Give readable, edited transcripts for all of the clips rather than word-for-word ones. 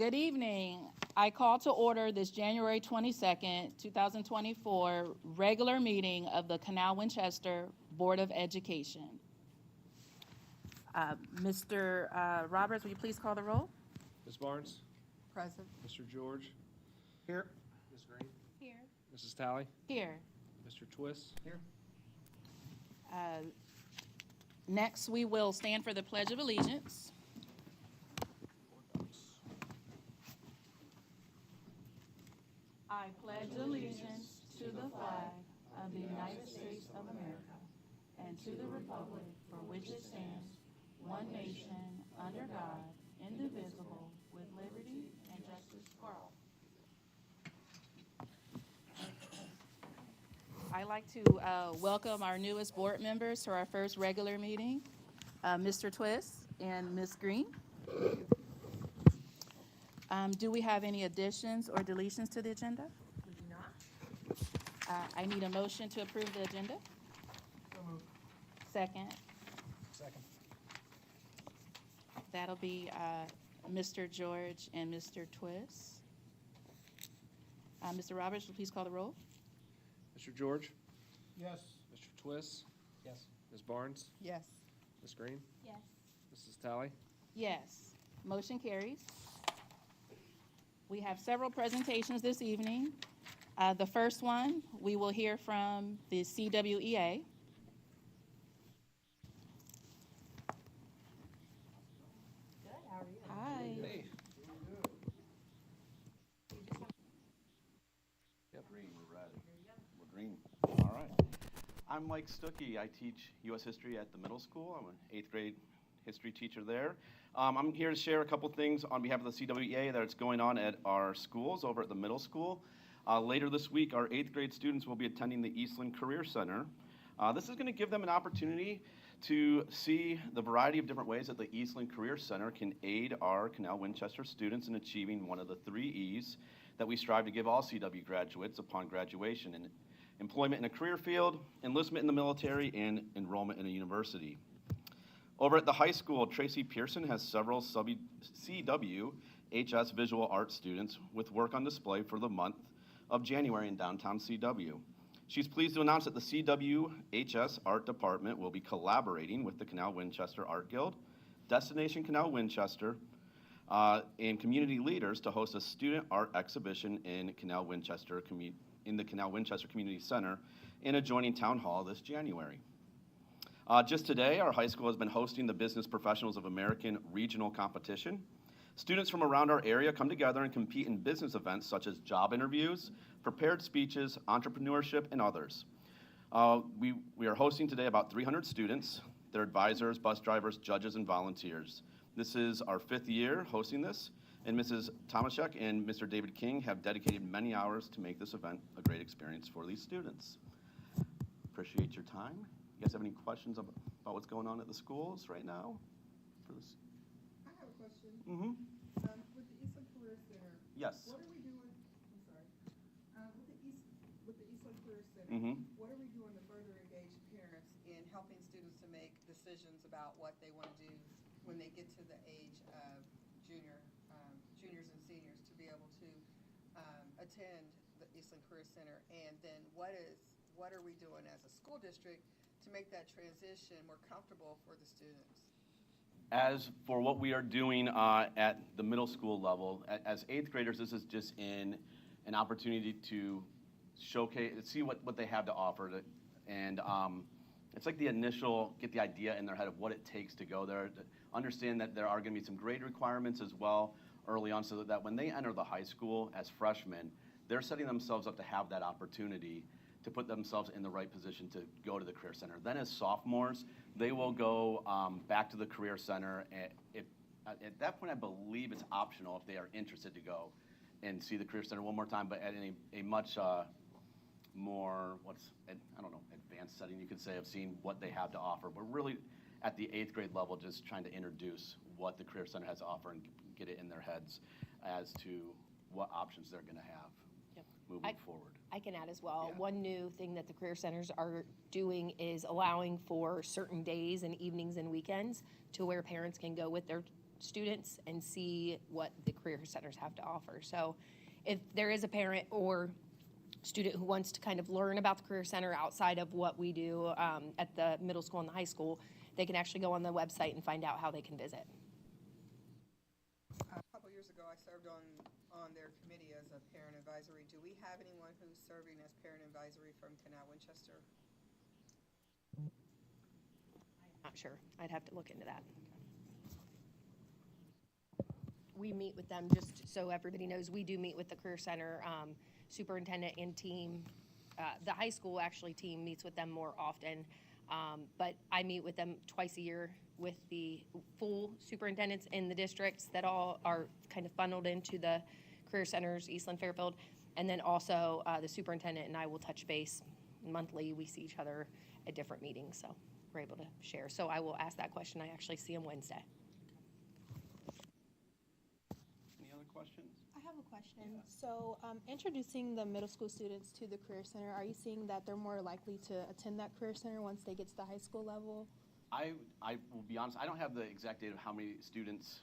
Good evening. I call to order this January 22nd, 2024 regular meeting of the Canal Winchester Board of Education. Mr. Roberts, will you please call the roll? Ms. Barnes? Present. Mr. George? Here. Ms. Green? Here. Mrs. Talley? Here. Mr. Twist? Here. Next, we will stand for the Pledge of Allegiance. I pledge allegiance to the flag of the United States of America and to the republic for which it stands, one nation, under God, indivisible, with liberty and justice for all. I'd like to welcome our newest board members to our first regular meeting, Mr. Twist and Ms. Green. Do we have any additions or deletions to the agenda? We do not. I need a motion to approve the agenda. So moved. Second. Second. That'll be Mr. George and Mr. Twist. Mr. Roberts, will you please call the roll? Mr. George? Yes. Mr. Twist? Yes. Ms. Barnes? Yes. Ms. Green? Yes. Mrs. Talley? Yes. Motion carries. We have several presentations this evening. The first one, we will hear from the CWEA. Good. How are you? Hi. Hey. Yep. Green, we're ready. We're green. All right. I'm Mike Stuckey. I teach U.S. history at the middle school. I'm an 8th grade history teacher there. I'm here to share a couple things on behalf of the CWEA that's going on at our schools over at the middle school. Later this week, our 8th grade students will be attending the Eastland Career Center. This is going to give them an opportunity to see the variety of different ways that the Eastland Career Center can aid our Canal Winchester students in achieving one of the 3 E's that we strive to give all CW graduates upon graduation: in employment in a career field, enlistment in the military, and enrollment in a university. Over at the high school, Tracy Pearson has several CWHS visual arts students with work on display for the month of January in downtown CW. She's pleased to announce that the CWHS Art Department will be collaborating with the Canal Winchester Art Guild, Destination Canal Winchester, and community leaders to host a student art exhibition in the Canal Winchester Community Center in adjoining Town Hall this January. Just today, our high school has been hosting the Business Professionals of American regional competition. Students from around our area come together and compete in business events such as job interviews, prepared speeches, entrepreneurship, and others. We are hosting today about 300 students, their advisors, bus drivers, judges, and volunteers. This is our 5th year hosting this, and Mrs. Tomaszek and Mr. David King have dedicated many hours to make this event a great experience for these students. Appreciate your time. You guys have any questions about what's going on at the schools right now? For this? I have a question. Mm-hmm. With the Eastland Career Center. Yes. What are we doing? I'm sorry. With the Eastland Career Center. Mm-hmm. What are we doing to further engage parents in helping students to make decisions about what they want to do when they get to the age of juniors and seniors to be able to attend the Eastland Career Center? And then what are we doing as a school district to make that transition more comfortable for the students? As for what we are doing at the middle school level, as 8th graders, this is just an opportunity to showcase, see what they have to offer. And it's like the initial, get the idea in their head of what it takes to go there, to understand that there are going to be some grade requirements as well early on, so that when they enter the high school as freshmen, they're setting themselves up to have that opportunity to put themselves in the right position to go to the Career Center. Then as sophomores, they will go back to the Career Center. At that point, I believe it's optional if they are interested to go and see the Career Center one more time, but at a much more, advanced setting, you could say, of seeing what they have to offer. We're really at the 8th grade level just trying to introduce what the Career Center has to offer and get it in their heads as to what options they're going to have moving forward. I can add as well. Yeah. One new thing that the career centers are doing is allowing for certain days and evenings and weekends to where parents can go with their students and see what the career centers have to offer. So if there is a parent or student who wants to kind of learn about the career center outside of what we do at the middle school and the high school, they can actually go on the website and find out how they can visit. A couple years ago, I served on their committee as a parent advisory. Do we have anyone who's serving as parent advisory from Canal Winchester? Not sure. I'd have to look into that. We meet with them, just so everybody knows, we do meet with the Career Center superintendent and team. The high school actually team meets with them more often, but I meet with them twice a year with the full superintendents in the districts that all are kind of funneled into the Career Centers, Eastland, Fairfield, and then also the superintendent and I will touch base monthly. We see each other at different meetings, so we're able to share. So I will ask that question. I actually see him Wednesday. Any other questions? I have a question. So, introducing the middle school students to the Career Center, are you seeing that they're more likely to attend that Career Center once they get to the high school level? I will be honest, I don't have the exact data of how many students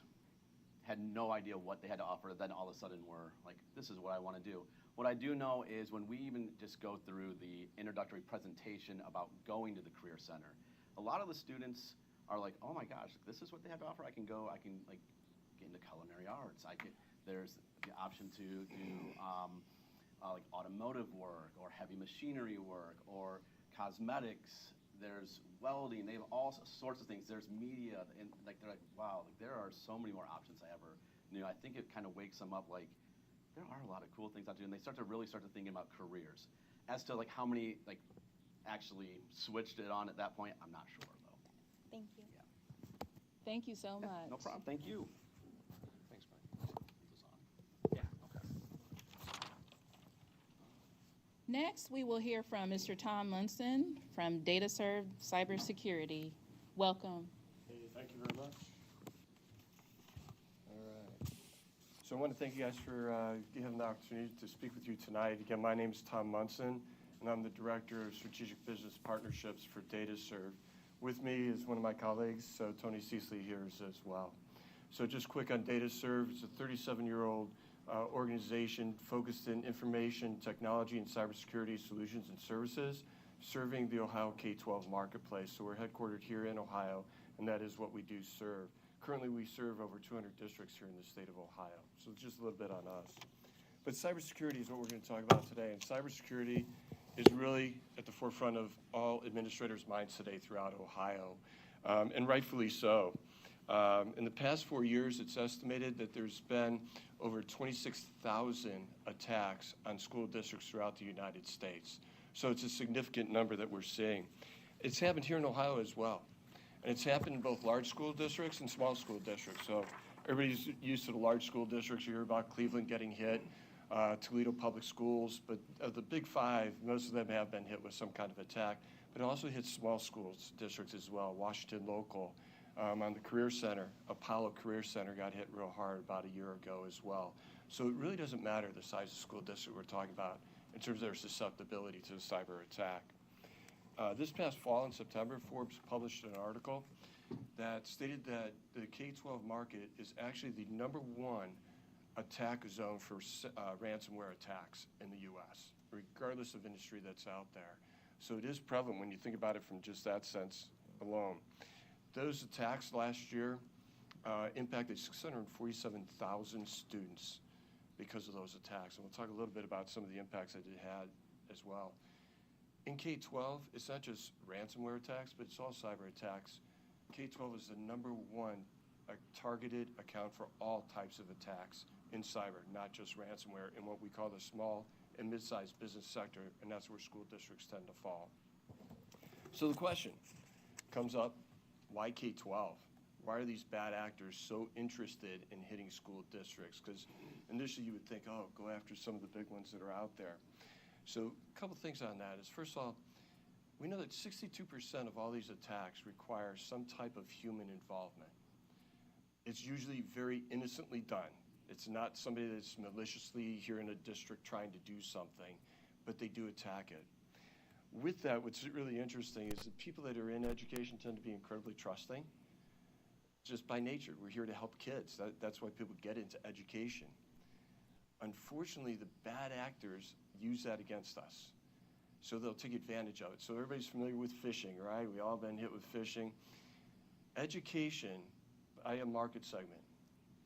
had no idea what they had to offer, then all of a sudden were like, this is what I want to do. What I do know is when we even just go through the introductory presentation about going to the Career Center, a lot of the students are like, oh my gosh, this is what they have to offer. I can like get into culinary arts. There's the option to do like automotive work or heavy machinery work or cosmetics. There's welding. They have all sorts of things. There's media, and like they're like, wow, like there are so many more options I ever knew. I think it kind of wakes them up like there are a lot of cool things out there, and they start to thinking about careers. As to like how many like actually switched it on at that point, I'm not sure though. Thank you. Yeah. Thank you so much. No problem. Thank you. Thanks, Brian. Yeah, okay. Next, we will hear from Mr. Tom Munson from DataServe Cybersecurity. Welcome. Hey, thank you very much. All right. So I want to thank you guys for giving the opportunity to speak with you tonight. Again, my name is Tom Munson, and I'm the Director of Strategic Business Partnerships for DataServe. With me is one of my colleagues, so Tony Cecily here is as well. So just quick on DataServe, it's a 37-year-old organization focused in information, technology, and cybersecurity solutions and services, serving the Ohio K-12 marketplace. So we're headquartered here in Ohio, and that is what we do serve. Currently, we serve over 200 districts here in the state of Ohio. So just a little bit on us. But cybersecurity is what we're going to talk about today, and cybersecurity is really at the forefront of all administrators' minds today throughout Ohio, and rightfully so. In the past 4 years, it's estimated that there's been over 26,000 attacks on school districts throughout the United States. So it's a significant number that we're seeing. It's happened here in Ohio as well. And it's happened in both large school districts and small school districts. So everybody's used to the large school districts. You hear about Cleveland getting hit, Toledo Public Schools, but of the big five, most of them have been hit with some kind of attack. But it also hits small schools districts as well. Washington Local, on the Career Center, Apollo Career Center got hit real hard about a year ago as well. So it really doesn't matter the size of the school district we're talking about in terms of their susceptibility to a cyber attack. This past fall in September, Forbes published an article that stated that the K-12 market is actually the #1 attack zone for ransomware attacks in the U.S., regardless of industry that's out there. So it is prevalent when you think about it from just that sense alone. Those attacks last year impacted 647,000 students because of those attacks. And we'll talk a little bit about some of the impacts that it had as well. In K-12, it's not just ransomware attacks, but it's all cyber attacks. K-12 is the #1 targeted account for all types of attacks in cyber, not just ransomware, in what we call the small and mid-sized business sector, and that's where school districts tend to fall. So the question comes up, why K-12? Why are these bad actors so interested in hitting school districts? Because initially you would think, oh, go after some of the big ones that are out there. So a couple things on that is, first of all, we know that 62% of all these attacks require some type of human involvement. It's usually very innocently done. It's not somebody that's maliciously here in a district trying to do something, but they do attack it. With that, what's really interesting is that people that are in education tend to be incredibly trusting. just by nature. We're here to help kids. That's why people get into education. Unfortunately, the bad actors use that against us. So they'll take advantage of it. So everybody's familiar with phishing, right? We all been hit with phishing. Education, by a market segment,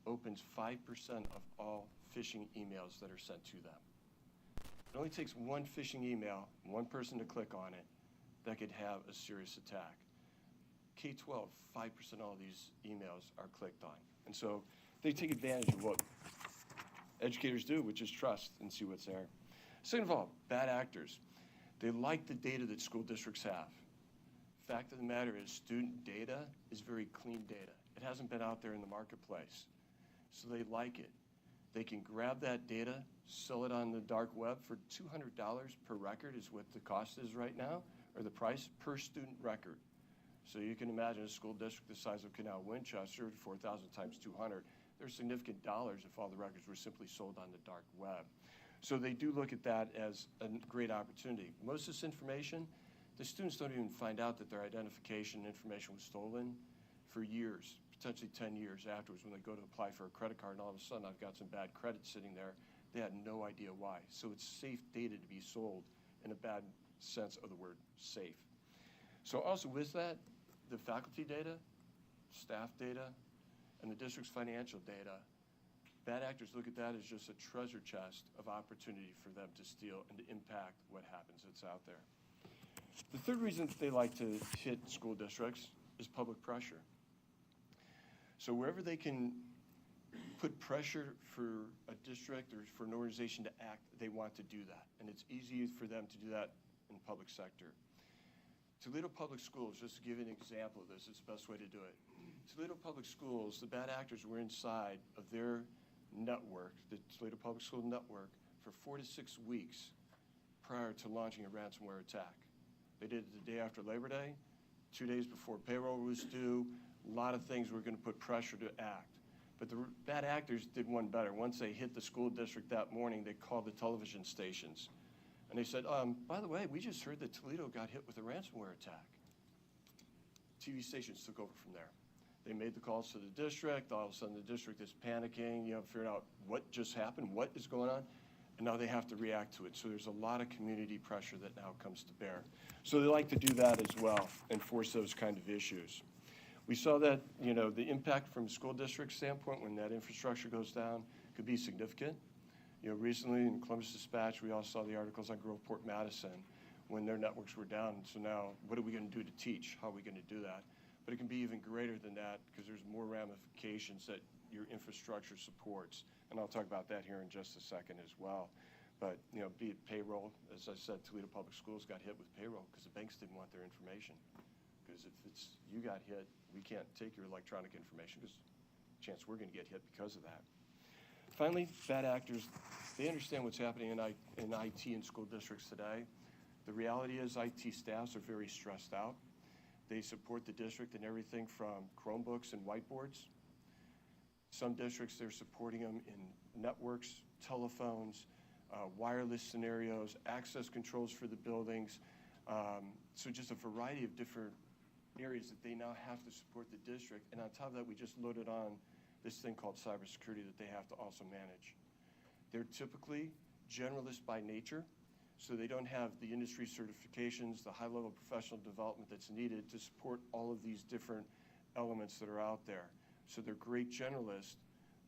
opens 5% of all phishing emails that are sent to them. It only takes one phishing email, one person to click on it, that could have a serious attack. K-12, 5% of all these emails are clicked on. And so they take advantage of what educators do, which is trust and see what's there. Second of all, bad actors. They like the data that school districts have. Fact of the matter is, student data is very clean data. It hasn't been out there in the marketplace. So they like it. They can grab that data, sell it on the dark web for $200 per record is what the cost is right now, or the price per student record. So you can imagine a school district the size of Canal, Winchester, 4,000 times 200. There's significant dollars if all the records were simply sold on the dark web. So they do look at that as a great opportunity. Most of this information, the students don't even find out that their identification information was stolen for years, potentially 10 years afterwards when they go to apply for a credit card, and all of a sudden I've got some bad credit sitting there. They had no idea why. So it's safe data to be sold in a bad sense of the word safe. So also with that, the faculty data, staff data, and the district's financial data, bad actors look at that as just a treasure chest of opportunity for them to steal and to impact what happens that's out there. The third reason that they like to hit school districts is public pressure. So wherever they can put pressure for a district or for an organization to act, they want to do that. And it's easy for them to do that in the public sector. Toledo Public Schools, just to give you an example of this, it's the best way to do it. Toledo Public Schools, the bad actors were inside of their network, the Toledo Public School network, for 4 to 6 weeks prior to launching a ransomware attack. They did it the day after Labor Day, 2 days before payroll was due. A lot of things were going to put pressure to act. But the bad actors did one better. Once they hit the school district that morning, they called the television stations. And they said, by the way, we just heard that Toledo got hit with a ransomware attack. TV stations took over from there. They made the calls to the district. All of a sudden, the district is panicking, figuring out what just happened, what is going on, and now they have to react to it. So there's a lot of community pressure that now comes to bear. So they like to do that as well and force those kind of issues. We saw that, the impact from a school district standpoint when that infrastructure goes down could be significant. Recently in Columbus Dispatch, we all saw the articles on Groveport Madison when their networks were down. So now, what are we going to do to teach? How are we going to do that? But it can be even greater than that because there's more ramifications that your infrastructure supports. And I'll talk about that here in just a second as well. But, be it payroll, as I said, Toledo Public Schools got hit with payroll because the banks didn't want their information. Because if it's you got hit, we can't take your electronic information because chance we're going to get hit because of that. Finally, bad actors, they understand what's happening in IT in school districts today. The reality is IT staffs are very stressed out. They support the district in everything from Chromebooks and whiteboards. Some districts, they're supporting them in networks, telephones, wireless scenarios, access controls for the buildings. So just a variety of different areas that they now have to support the district. And on top of that, we just loaded on this thing called cybersecurity that they have to also manage. They're typically generalist by nature, so they don't have the industry certifications, the high-level professional development that's needed to support all of these different elements that are out there. So they're great generalists,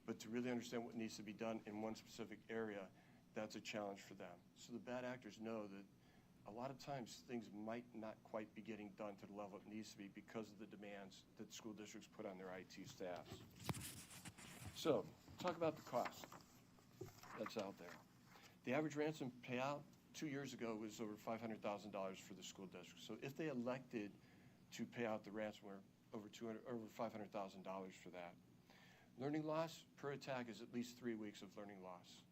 but to really understand what needs to be done in one specific area, that's a challenge for them. So the bad actors know that a lot of times things might not quite be getting done to the level it needs to be because of the demands that school districts put on their IT staffs. So, talk about the cost that's out there. The average ransom payout 2 years ago was over $500,000 for the school district. So if they elected to pay out the ransomware, over $500,000 for that. Learning loss per attack is at least 3 weeks of learning loss.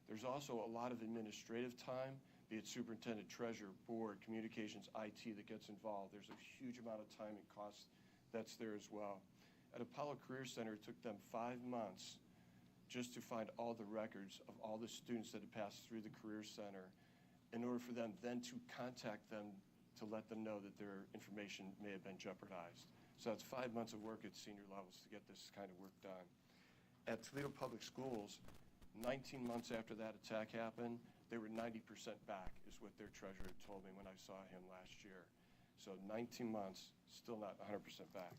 There's also a lot of administrative time, be it superintendent, treasurer, board, communications, IT that gets involved. There's a huge amount of time and cost that's there as well. At Apollo Career Center, it took them 5 months just to find all the records of all the students that had passed through the Career Center in order for them then to contact them to let them know that their information may have been jeopardized. So that's 5 months of work at senior levels to get this kind of work done. At Toledo Public Schools, 19 months after that attack happened, they were 90% back, is what their treasurer told me when I saw him last year. So 19 months, still not 100% back.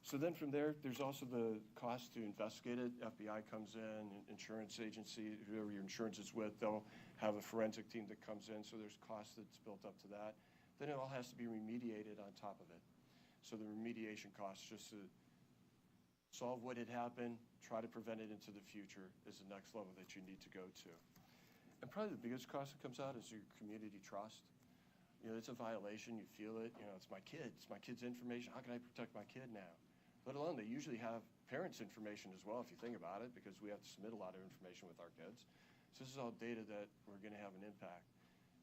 So then from there, there's also the cost to investigate it. FBI comes in, insurance agency, whoever your insurance is with, they'll have a forensic team that comes in, so there's cost that's built up to that. Then it all has to be remediated on top of it. So the remediation costs, just to solve what had happened, try to prevent it into the future, is the next level that you need to go to. And probably the biggest cost that comes out is your community trust. You know, it's a violation, you feel it, you know, it's my kid's information, how can I protect my kid now? Let alone, they usually have parents' information as well, if you think about it, because we have to submit a lot of information with our kids. So this is all data that we're gonna have an impact.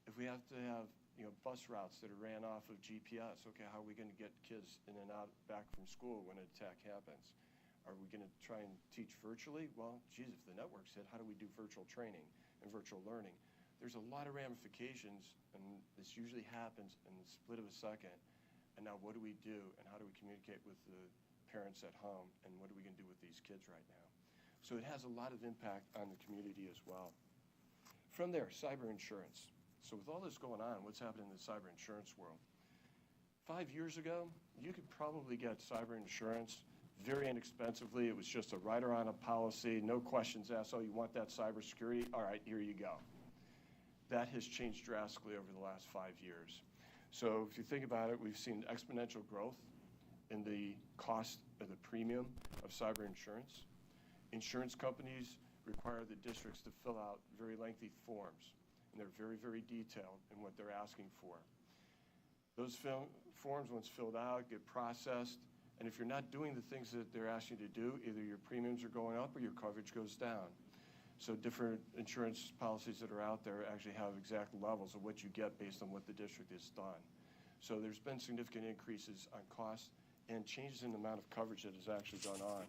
If we have to have, you know, bus routes that are ran off of GPS, okay, how are we gonna get kids in and out, back from school when an attack happens? Are we gonna try and teach virtually? Well, geez, if the network's hit, how do we do virtual training and virtual learning? There's a lot of ramifications, and this usually happens in the split of a second. And now what do we do, and how do we communicate with the parents at home, and what are we going to do with these kids right now? So it has a lot of impact on the community as well. From there, cyber insurance. So with all this going on, what's happening in the cyber insurance world? 5 years ago, you could probably get cyber insurance very inexpensively. It was just a rider on a policy, no questions asked. Oh, you want that cyber security? All right, here you go. That has changed drastically over the last 5 years. So if you think about it, we've seen exponential growth in the cost of the premium of cyber insurance. Insurance companies require the districts to fill out very lengthy forms, and they're very, very detailed in what they're asking for. Those forms, once filled out, get processed, and if you're not doing the things that they're asking you to do, either your premiums are going up or your coverage goes down. So different insurance policies that are out there actually have exact levels of what you get based on what the district has done. So there's been significant increases on cost and changes in the amount of coverage that has actually gone on.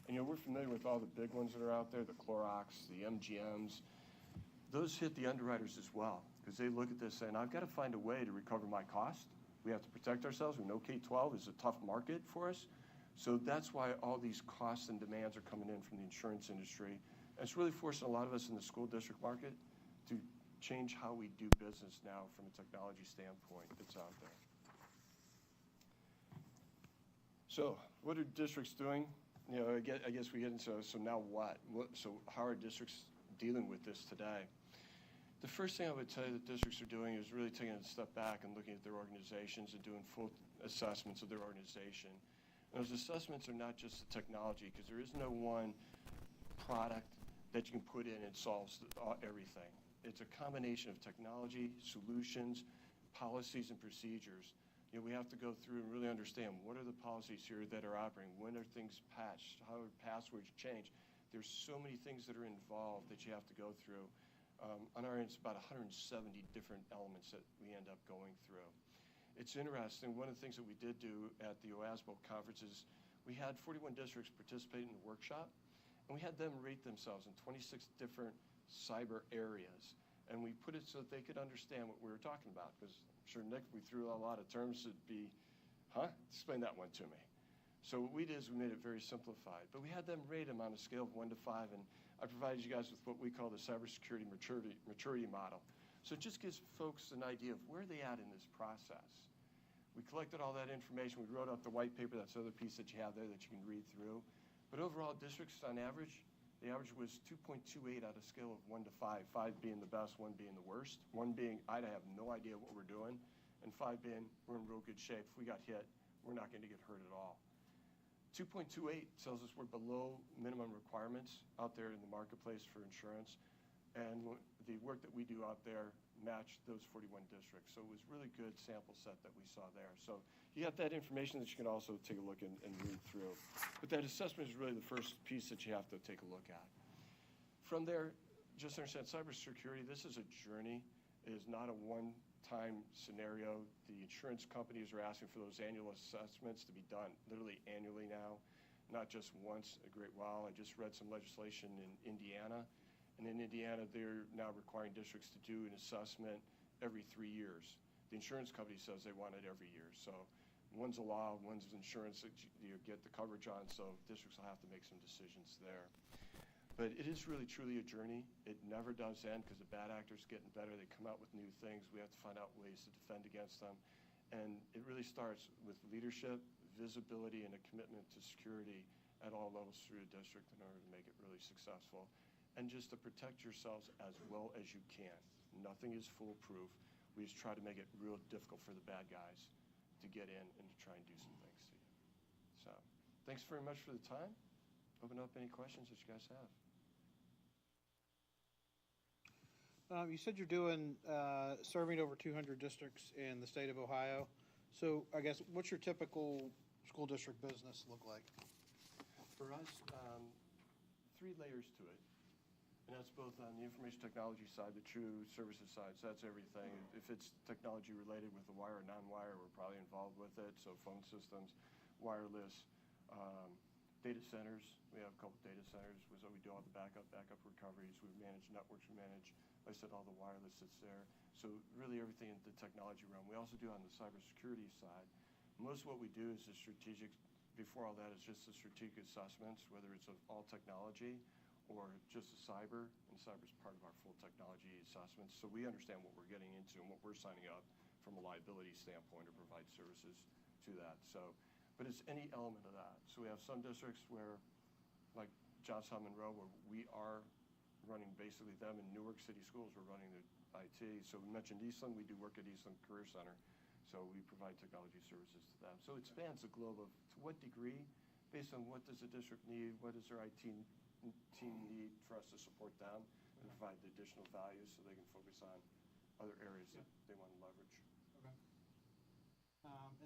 And, you know, we're familiar with all the big ones that are out there, the Clorox, the MGMs. Those hit the underwriters as well, because they look at this saying, I've got to find a way to recover my cost. We have to protect ourselves. We know K-12 is a tough market for us. So that's why all these costs and demands are coming in from the insurance industry. And it's really forcing a lot of us in the school district market to change how we do business now from a technology standpoint that's out there. So what are districts doing? You know, I guess we get into, so now what? So how are districts dealing with this today? The first thing I would tell you that districts are doing is really taking a step back and looking at their organizations and doing full assessments of their organization. And those assessments are not just the technology, because there is no one product that you can put in and solves everything. It's a combination of technology, solutions, policies, and procedures. You know, we have to go through and really understand what are the policies here that are operating, when are things patched, how are passwords changed. There's so many things that are involved that you have to go through. On our end, it's about 170 different elements that we end up going through. It's interesting, one of the things that we did do at the OASBO conferences, we had 41 districts participate in the workshop, and we had them rate themselves in 26 different cyber areas. And we put it so that they could understand what we were talking about, because I'm sure, Nick, we threw a lot of terms that'd be, explain that one to me. So what we did is we made it very simplified, but we had them rate them on a scale of 1 to 5, and I provided you guys with what we call the cybersecurity maturity model. So it just gives folks an idea of where they at in this process. We collected all that information. We wrote up the white paper. That's the other piece that you have there that you can read through. But overall, districts on average, the average was 2.28 on a scale of 1 to 5, 5 being the best, 1 being the worst, 1 being I have no idea what we're doing, and 5 being we're in real good shape. If we got hit, we're not going to get hurt at all. 2.28 tells us we're below minimum requirements out there in the marketplace for insurance, and the work that we do out there matched those 41 districts. So it was really good sample set that we saw there. So you have that information that you can also take a look and read through. But that assessment is really the first piece that you have to take a look at. From there, just understand cybersecurity, this is a journey. It is not a one-time scenario. The insurance companies are asking for those annual assessments to be done literally annually now, not just once a great while. I just read some legislation in Indiana. And in Indiana, they're now requiring districts to do an assessment every 3 years. The insurance company says they want it every year. So one's a law, one's insurance that you get the coverage on, so districts will have to make some decisions there. But it is really, truly a journey. It never does end because the bad actors getting better. They come out with new things. We have to find out ways to defend against them. And it really starts with leadership, visibility, and a commitment to security at all levels through the district in order to make it really successful. And just to protect yourselves as well as you can. Nothing is foolproof. We just try to make it real difficult for the bad guys to get in and to try and do some things to you. So, thanks very much for the time. Open up any questions that you guys have. You said you're doing serving over 200 districts in the state of Ohio. So I guess what's your typical school district business look like? For us, 3 layers to it. And that's both on the information technology side, the true services side. So that's everything. If it's technology related with the wire or non-wire, we're probably involved with it. So phone systems, wireless, data centers. We have a couple data centers. So we do all the backup recoveries. We manage networks. We manage, like I said, all the wireless that's there. So really everything in the technology realm. We also do on the cybersecurity side. Most of what we do is the strategic, before all that is just the strategic assessments, whether it's of all technology or just the cyber, and cyber is part of our full technology assessments. So we understand what we're getting into and what we're signing up from a liability standpoint to provide services to that. So, but it's any element of that. So we have some districts where, like Johnstown Monroe, where we are running basically them in Newark City Schools, we're running the IT. So we mentioned Eastland, we do work at Eastland Career Center. So we provide technology services to them. So it spans the globe of to what degree, based on what does the district need, what does their IT team need for us to support them and provide the additional value so they can focus on other areas that they want to leverage. Okay.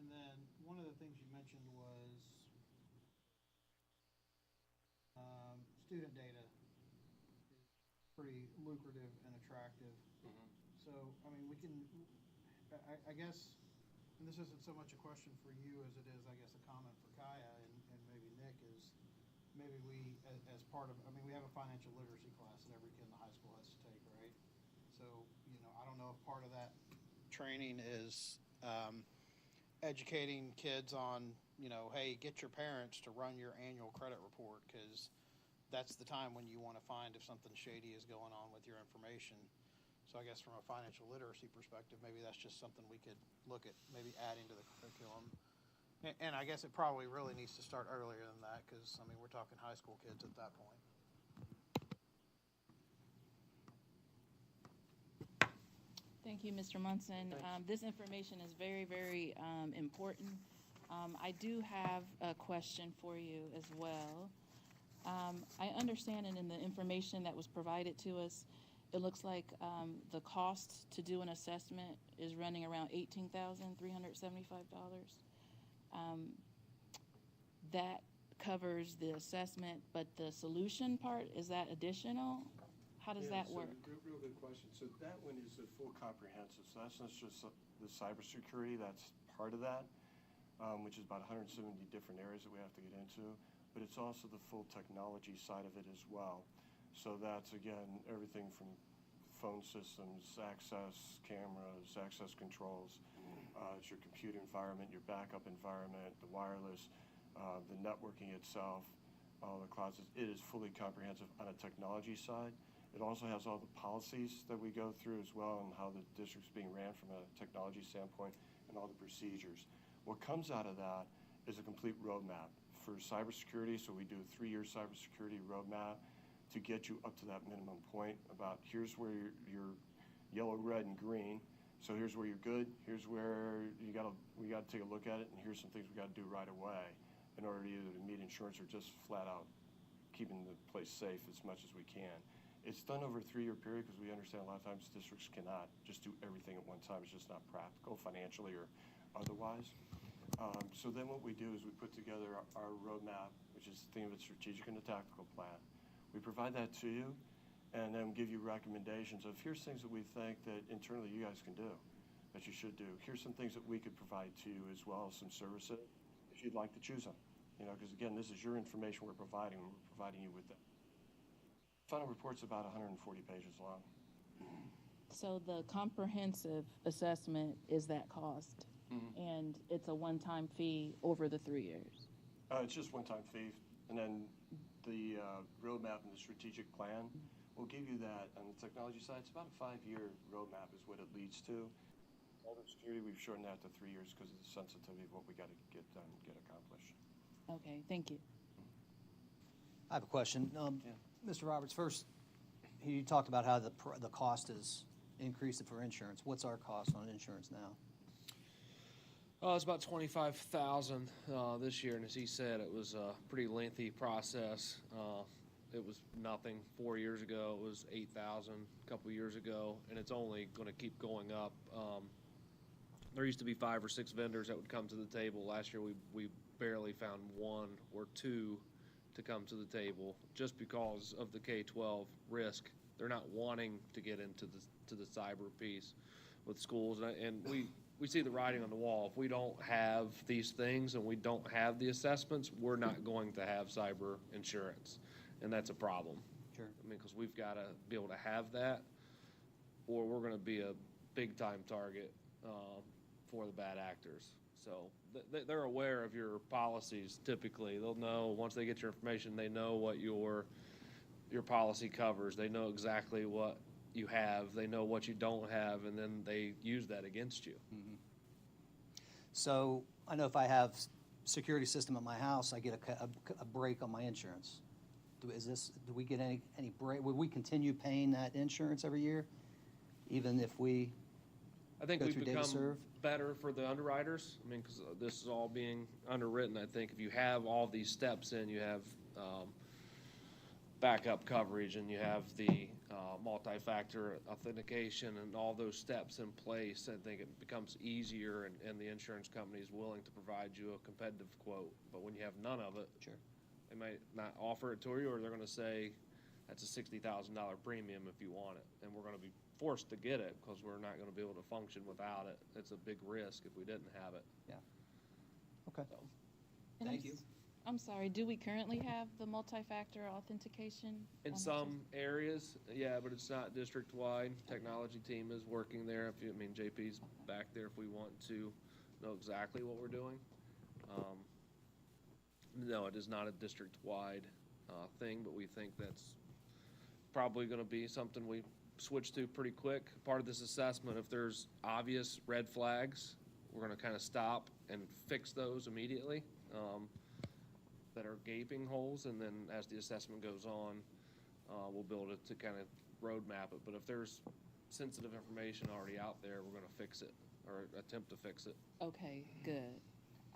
And then one of the things you mentioned was student data is pretty lucrative and attractive. Mm-hmm. So, I mean, we can, I guess, and this isn't so much a question for you as it is, I guess, a comment for Kaya and maybe Nick is maybe we, as part of, I mean, we have a financial literacy class that every kid in the high school has to take, right? So, you know, I don't know if part of that training is educating kids on, you know, hey, get your parents to run your annual credit report because that's the time when you want to find if something shady is going on with your information. So I guess from a financial literacy perspective, maybe that's just something we could look at maybe adding to the curriculum. And I guess it probably really needs to start earlier than that because, I mean, we're talking high school kids at that point. Thank you, Mr. Munson. This information is very, very important. I do have a question for you as well. I understand, and in the information that was provided to us, it looks like the cost to do an assessment is running around $18,375. That covers the assessment, but the solution part, is that additional? How does that work? Real good question. So that one is the full comprehensive. So that's not just the cybersecurity, that's part of that, which is about 170 different areas that we have to get into. But it's also the full technology side of it as well. So that's, again, everything from phone systems, access cameras, access controls, it's your computer environment, your backup environment, the wireless, the networking itself, all the clouds. It is fully comprehensive on a technology side. It also has all the policies that we go through as well and how the district's being ran from a technology standpoint and all the procedures. What comes out of that is a complete roadmap for cybersecurity. So we do a 3-year cybersecurity roadmap to get you up to that minimum point about here's where you're yellow, red, and green. So here's where you're good. Here's where we got to take a look at it, and here's some things we got to do right away in order to either meet insurance or just flat out keeping the place safe as much as we can. It's done over a 3-year period because we understand a lot of times districts cannot just do everything at one time. It's just not practical financially or otherwise. So then what we do is we put together our roadmap, which is the thing of a strategic and a tactical plan. We provide that to you and then give you recommendations of here's things that we think that internally you guys can do, that you should do. Here's some things that we could provide to you as well as some services if you'd like to choose them. You know, because again, this is your information we're providing you with it. Final report's about 140 pages long. So the comprehensive assessment is that cost? and it's a one-time fee over the 3 years. It's just one-time fee, and then the roadmap and the strategic plan will give you that. On the technology side, it's about a 5-year roadmap is what it leads to. Cybersecurity, we've shortened that to 3 years because of the sensitivity of what we got to get done, get accomplished. Okay, thank you. I have a question. Mr. Roberts, first, you talked about how the cost is increasing for insurance. What's our cost on insurance now? It's about 25,000 this year, and as he said, it was a pretty lengthy process. It was nothing 4 years ago. It was 8,000 a couple years ago, and it's only going to keep going up. There used to be 5 or 6 vendors that would come to the table. Last year, we barely found 1 or 2 to come to the table just because of the K-12 risk. They're not wanting to get into the cyber piece with schools, and we see the writing on the wall. If we don't have these things and we don't have the assessments, we're not going to have cyber insurance, and that's a problem. Sure. I mean, because we've got to be able to have that, or we're going to be a big-time target for the bad actors. So they're aware of your policies typically. They'll know, once they get your information, they know what your policy covers. They know exactly what you have. They know what you don't have, and then they use that against you. Mm-hmm. So I know if I have security system at my house, I get a break on my insurance. Do we get any break? Would we continue paying that insurance every year, even if we I think go we've through become DataServe? better for the underwriters. I mean, because this is all being underwritten. I think if you have all these steps in, you have backup coverage, and you have the multi-factor authentication and all those steps in place, I think it becomes easier, and the insurance company is willing to provide you a competitive quote. But when you have none of it, Sure. they might not offer it to you, or they're going to say that's a $60,000 premium if you want it, and we're going to be forced to get it because we're not going to be able to function without it. It's a big risk if we didn't have it. Yeah. Okay. So, And Thank you. I'm sorry, do we currently have the multi-factor authentication? in on some areas, yeah, but it's not district-wide. Technology team is working there. JP's back there if we want to know exactly what we're doing. No, it is not a district-wide thing, but we think that's probably going to be something we switch to pretty quick. Part of this assessment, if there's obvious red flags, we're going to kind of stop and fix those immediately that are gaping holes, and then as the assessment goes on, we'll build it to kind of roadmap it. But if there's sensitive information already out there, we're going to fix it or attempt to fix it. Okay, good.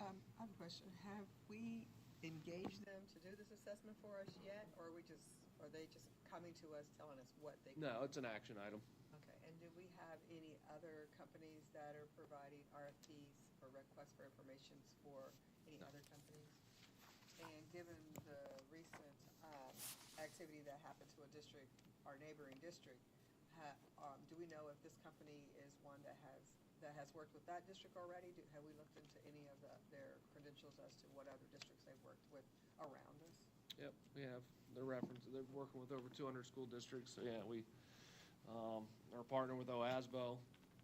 I have a question. Have we engaged them to do this assessment for us yet, or are they just coming to us telling us what they can No, do? it's an action item. Okay, and do we have any other companies that are providing RFPs or requests for information for any other companies? And given the recent activity that happened to a district, our neighboring district, do we know if this company is one that has worked with that district already? Have we looked into any of their credentials as to what other districts they've worked with around us? Yep, we have their reference. They're working with over 200 school districts. So yeah, we are partnering with OASBO.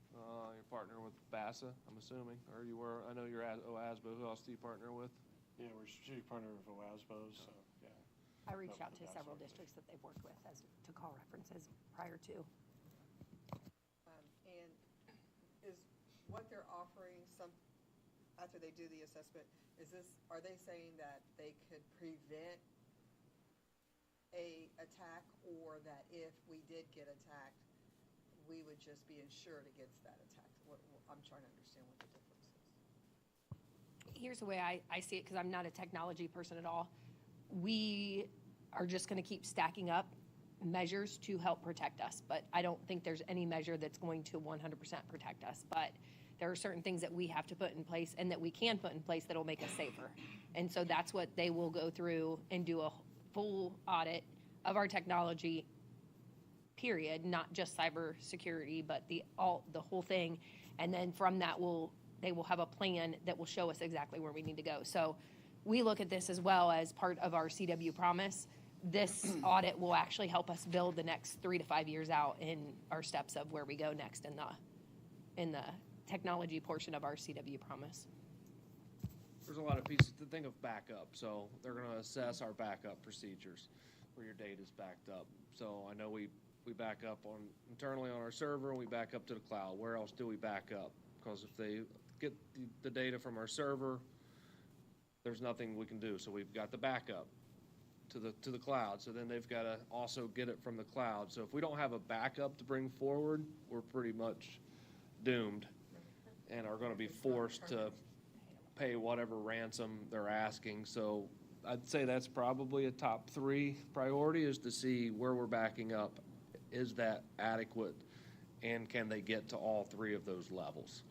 You're partnering with BASA, I'm assuming, or you were. I know you're at OASBO. Who else do you partner with? Yeah, we're a strategic partner of OASBO, so, yeah. I reached out to several districts that they've worked with to call references prior to. And is what they're offering after they do the assessment, are they saying that they could prevent a attack, or that if we did get attacked, we would just be insured against that attack? I'm trying to understand what the difference is. Here's the way I see it, because I'm not a technology person at all. We are just going to keep stacking up measures to help protect us, but I don't think there's any measure that's going to 100% protect us. But there are certain things that we have to put in place and that we can put in place that will make us safer. And so that's what they will go through and do a full audit of our technology, period, not just cybersecurity, but the whole thing. And then from that, they will have a plan that will show us exactly where we need to go. So we look at this as well as part of our CW promise. This audit will actually help us build the next 3 to 5 years out in our steps of where we go next in the technology portion of our CW Promise. There's a lot of pieces to think of backup. So they're going to assess our backup procedures where your data is backed up. So I know we back up on internally on our server and we back up to the cloud. Where else do we back up? Because if they get the data from our server, there's nothing we can do. So we've got the backup to the cloud. So then they've got to also get it from the cloud. So if we don't have a backup to bring forward, we're pretty much doomed and are going to be forced to pay whatever ransom they're asking. So I'd say that's probably a top 3 priority, is to see where we're backing up. Is that adequate? And can they get to all 3 of those levels?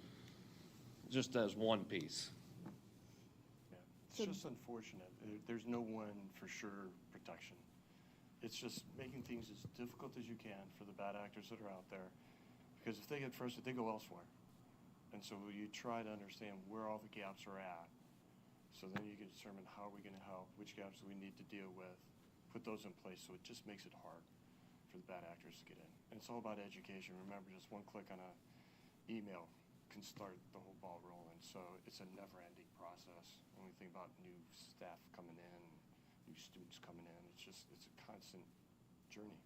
Just as one piece. Yeah, it's just unfortunate. There's no one for sure protection. It's just making things as difficult as you can for the bad actors that are out there. Because if they get frustrated, they go elsewhere. And so you try to understand where all the gaps are at. So then you can determine how are we going to help, which gaps do we need to deal with, put those in place. So it just makes it hard for the bad actors to get in. And it's all about education. Remember, just one click on an email can start the whole ball rolling. So it's a never-ending process. When we think about new staff coming in, new students coming in, it's a constant journey.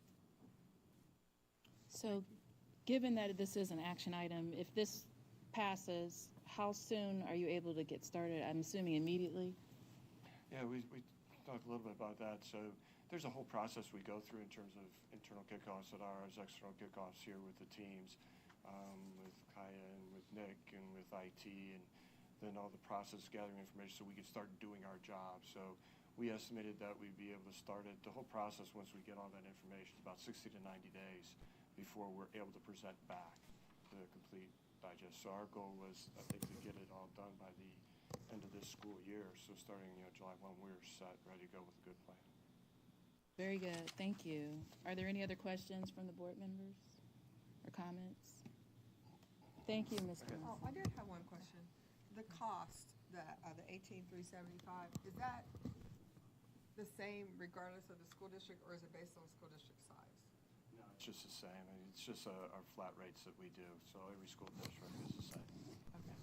So, given that this is an action item, if this passes, how soon are you able to get started? I'm assuming immediately? Yeah, we talked a little bit about that. So there's a whole process we go through in terms of internal kickoffs at ours, external kickoffs here with the teams, with Kaya and with Nick and with IT, and then all the process gathering information so we can start doing our job. So we estimated that we'd be able to start it. The whole process, once we get all that information, is about 60 to 90 days before we're able to present back the complete digest. So our goal was, I think, to get it all done by the end of this school year. So starting, July 1, we're set, ready to go with a good plan. Very good, thank you. Are there any other questions from the board members or comments? Thank you, Ms. Thomas. Oh, I did have one question. The cost, the $18,375, is that the same regardless of the school district, or is it based on school district size? No, it's just the same. I mean, it's just our flat rates that we do. So every school district is the same. Okay.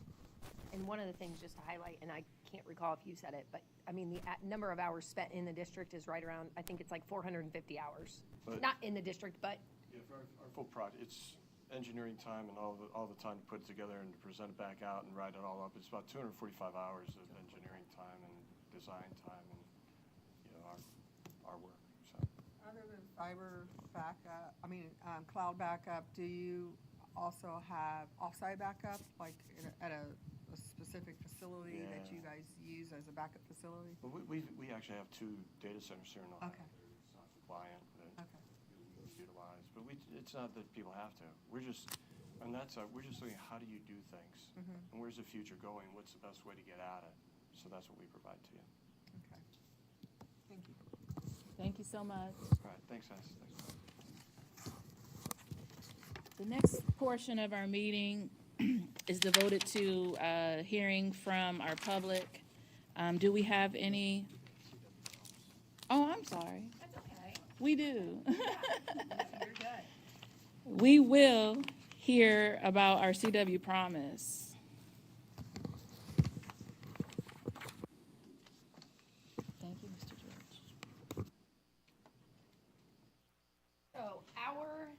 And one of the things just to highlight, and I can't recall if you said it, but I mean, the number of hours spent in the district is right around, I think it's like 450 hours. But- Not in the district, but Yeah, for our full project, it's engineering time and all the time to put it together and to present it back out and write it all up. It's about 245 hours of engineering time and design time and, our work, so. Other than fiber backup, cloud backup, do you also have off-site backup, like at a specific facility that Yeah. you guys use as a backup facility? But we actually have 2 data centers here in Ohio. Okay. It's not compliant that Okay. we utilize, but it's not that people have to. We're just looking at how do you do things? Mhm. And where's the future going? What's the best way to get at it? So that's what we provide to you. Okay. Thank you. Thank you so much. All right, thanks, guys. Thanks. The next portion of our meeting is devoted to hearing from our public. Do we have any? Oh, I'm sorry. that's okay. We do. You're good. We will hear about our CW Promise. Thank you, Mr. George. So our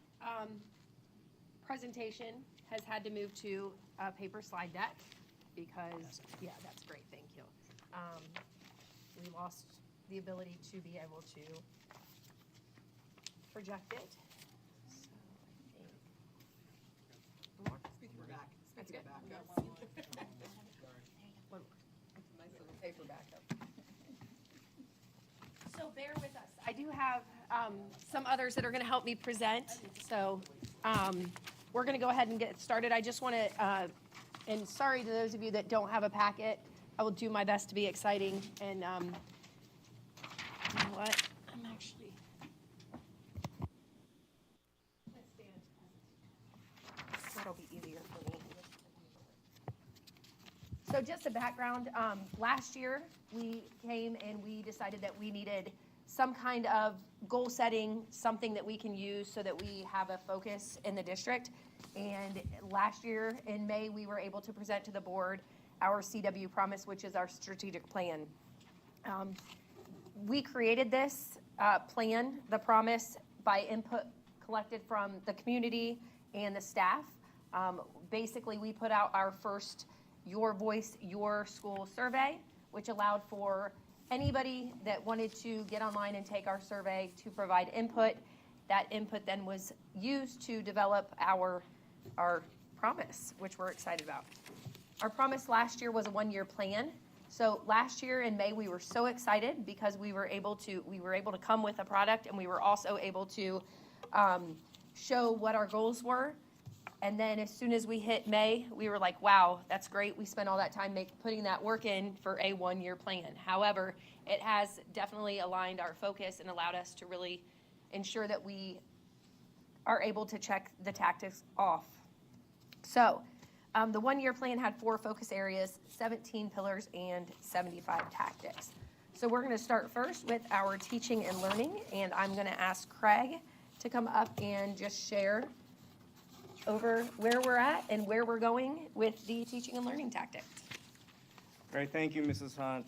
presentation has had to move to a paper slide deck because, yeah, that's great, thank you. We lost the ability to be able to project it. So I think Speaking of back, That's speaking of good. backup. one more. Nice little paper backup. So bear with us. I do have some others that are going to help me present. So we're going to go ahead and get started. I just want to, and sorry to those of you that don't have a packet, I will do my best to be exciting. And you know what? I'm actually. Let's stand. That'll be easier for me. So just a background, last year we came and we decided that we needed some kind of goal setting, something that we can use so that we have a focus in the district. And last year in May, we were able to present to the board our CW Promise, which is our strategic plan. We created this plan, the Promise, by input collected from the community and the staff. Basically, we put out our first Your Voice, Your School survey, which allowed for anybody that wanted to get online and take our survey to provide input. That input then was used to develop our promise, which we're excited about. Our promise last year was a one-year plan. So last year in May, we were so excited because we were able to come with a product, and we were also able to show what our goals were. And then as soon as we hit May, we were like, wow, that's great. We spent all that time putting that work in for a one-year plan. However, it has definitely aligned our focus and allowed us to really ensure that we are able to check the tactics off. So the one-year plan had 4 focus areas, 17 pillars, and 75 tactics. So we're going to start first with our teaching and learning, and I'm going to ask Craig to come up and just share over where we're at and where we're going with the teaching and learning tactics. Great, thank you, Mrs. Hunt.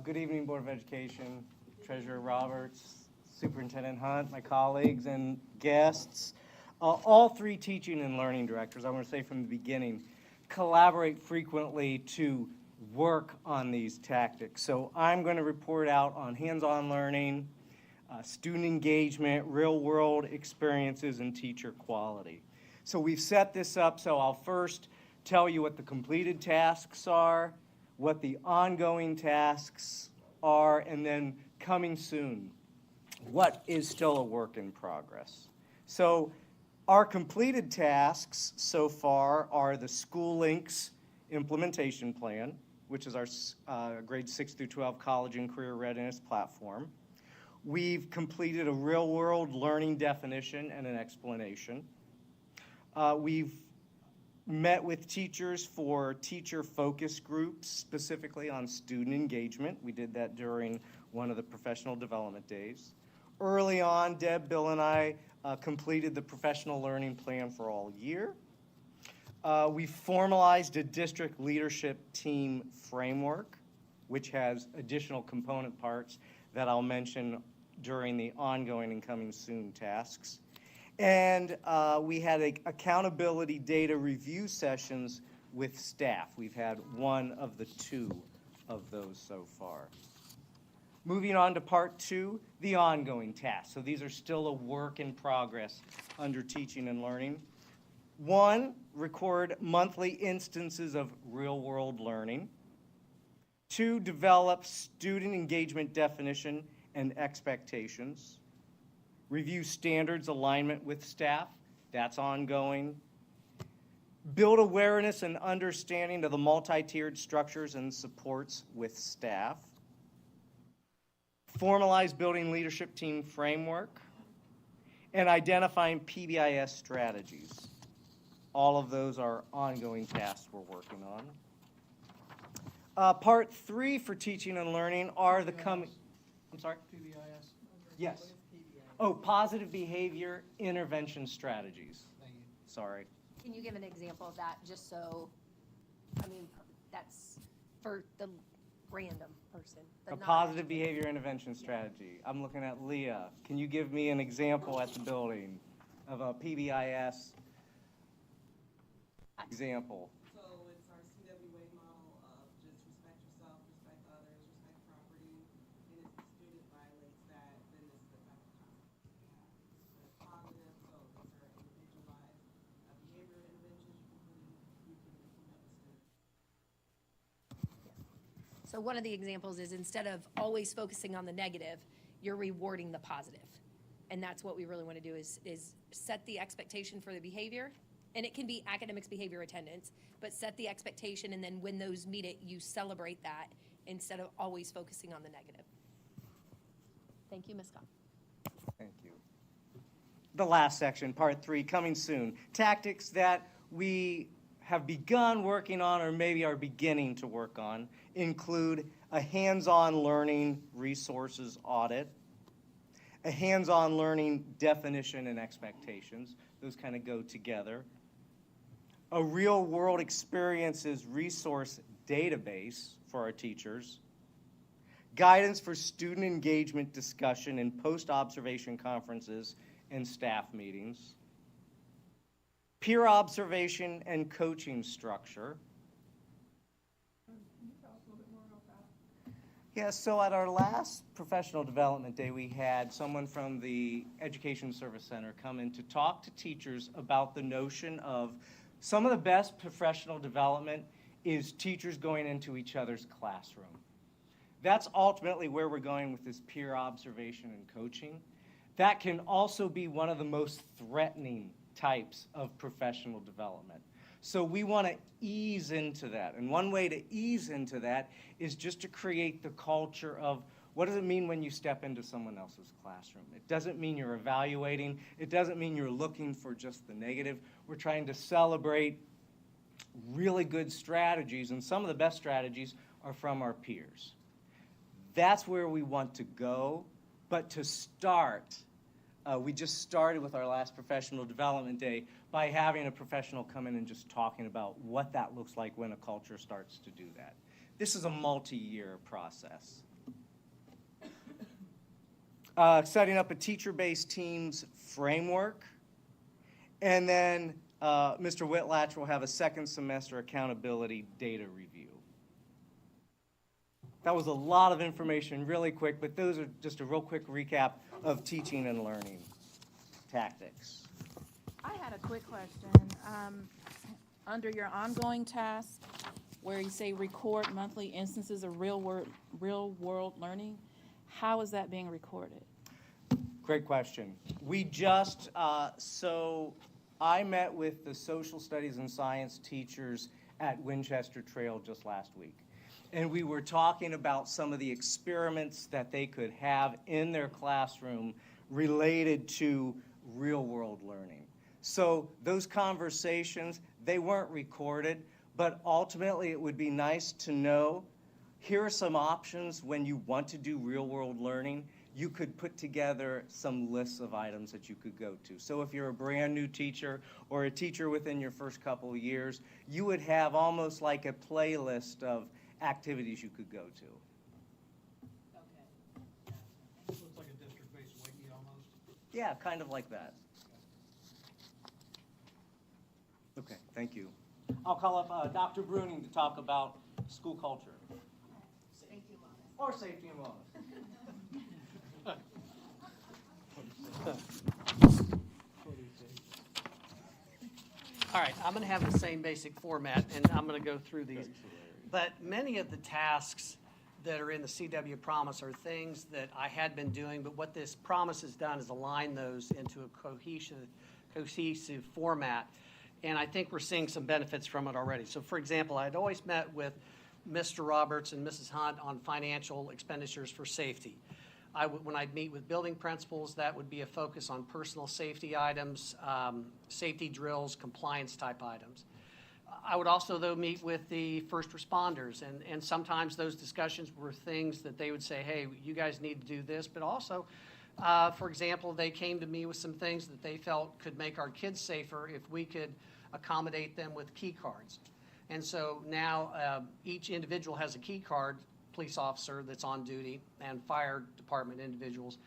Good evening, Board of Education, Treasurer Roberts, Superintendent Hunt, my colleagues and guests. All 3 teaching and learning directors, I want to say from the beginning, collaborate frequently to work on these tactics. So I'm going to report out on hands-on learning, student engagement, real-world experiences, and teacher quality. So we've set this up, so I'll first tell you what the completed tasks are, what the ongoing tasks are, and then coming soon, what is still a work in progress. So our completed tasks so far are the School Links implementation plan, which is our grades 6 through 12 college and career readiness platform. We've completed a real-world learning definition and an explanation. We've met with teachers for teacher focus groups, specifically on student engagement. We did that during one of the professional development days. Early on, Deb, Bill, and I completed the professional learning plan for all year. We formalized a district leadership team framework, which has additional component parts that I'll mention during the ongoing and coming soon tasks. And we had accountability data review sessions with staff. We've had one of the 2 of those so far. Moving on to part 2, the ongoing tasks. So these are still a work in progress under teaching and learning. 1, record monthly instances of real-world learning. 2, develop student engagement definition and expectations. Review standards alignment with staff. That's ongoing. Build awareness and understanding of the multi-tiered structures and supports with staff. Formalize building leadership team framework. And identifying PBIS strategies. All of those are ongoing tasks we're working on. Part 3 for teaching and learning are the coming... I'm sorry? PBIS. Yes. Oh, positive behavior intervention strategies. Thank you. Sorry. Can you give an example of that, just so, that's for the random person? A positive behavior intervention strategy. I'm looking at Leah. Can you give me an example at the building of a PBIS example? So it's our CWA model of just respect yourself, respect others, respect property, and if the student violates that, then this is the type of consequence we have. So it's positive, so these are individualized behavior interventions you can implement with students. So one of the examples is instead of always focusing on the negative, you're rewarding the positive. And that's what we really want to do is set the expectation for the behavior. And it can be academics, behavior, attendance, but set the expectation, and then when those meet it, you celebrate that instead of always focusing on the negative. Thank you, Ms. Scott. Thank you. The last section, part 3, coming soon. Tactics that we have begun working on or maybe are beginning to work on include a hands-on learning resources audit, a hands-on learning definition and expectations. Those kind of go together. A real-world experiences resource database for our teachers. Guidance for student engagement discussion in post-observation conferences and staff meetings. Peer observation and coaching structure. Yeah, so at our last professional development day, we had someone from the Education Service Center come in to talk to teachers about the notion of some of the best professional development is teachers going into each other's classroom. That's ultimately where we're going with this peer observation and coaching. That can also be one of the most threatening types of professional development. So we want to ease into that. And one way to ease into that is just to create the culture of what does it mean when you step into someone else's classroom? It doesn't mean you're evaluating. It doesn't mean you're looking for just the negative. We're trying to celebrate really good strategies, and some of the best strategies are from our peers. That's where we want to go. But to start, we just started with our last professional development day by having a professional come in and just talking about what that looks like when a culture starts to do that. This is a multi-year process. Setting up a teacher-based teams framework. And then Mr. Whitlatch will have a second semester accountability data review. That was a lot of information really quick, but those are just a real quick recap of teaching and learning tactics. I had a quick question. Under your ongoing task, where you say record monthly instances of real world learning, how is that being recorded? Great question. We just, so I met with the social studies and science teachers at Winchester Trail just last week. And we were talking about some of the experiments that they could have in their classroom related to real-world learning. So those conversations, they weren't recorded, but ultimately it would be nice to know, here are some options when you want to do real-world learning. You could put together some lists of items that you could go to. So if you're a brand new teacher or a teacher within your first couple of years, you would have almost like a playlist of activities you could go to. Looks like a district-based wiki almost. Yeah, kind of like that. Okay, thank you. I'll call up Dr. Bruning to talk about school culture. Safety and wellness. Or safety and wellness. All right, I'm going to have the same basic format, and I'm going to go through these. But many of the tasks that are in the CW Promise are things that I had been doing, but what this promise has done is align those into a cohesive format, and I think we're seeing some benefits from it already. So, for example, I'd always met with Mr. Roberts and Mrs. Hunt on financial expenditures for safety. When I'd meet with building principals, that would be a focus on personal safety items, safety drills, compliance type items. I would also, though, meet with the first responders, and sometimes those discussions were things that they would say, hey, you guys need to do this, but also, for example, they came to me with some things that they felt could make our kids safer if we could accommodate them with key cards. And so now each individual has a key card, police officer that's on duty, and fire department individuals.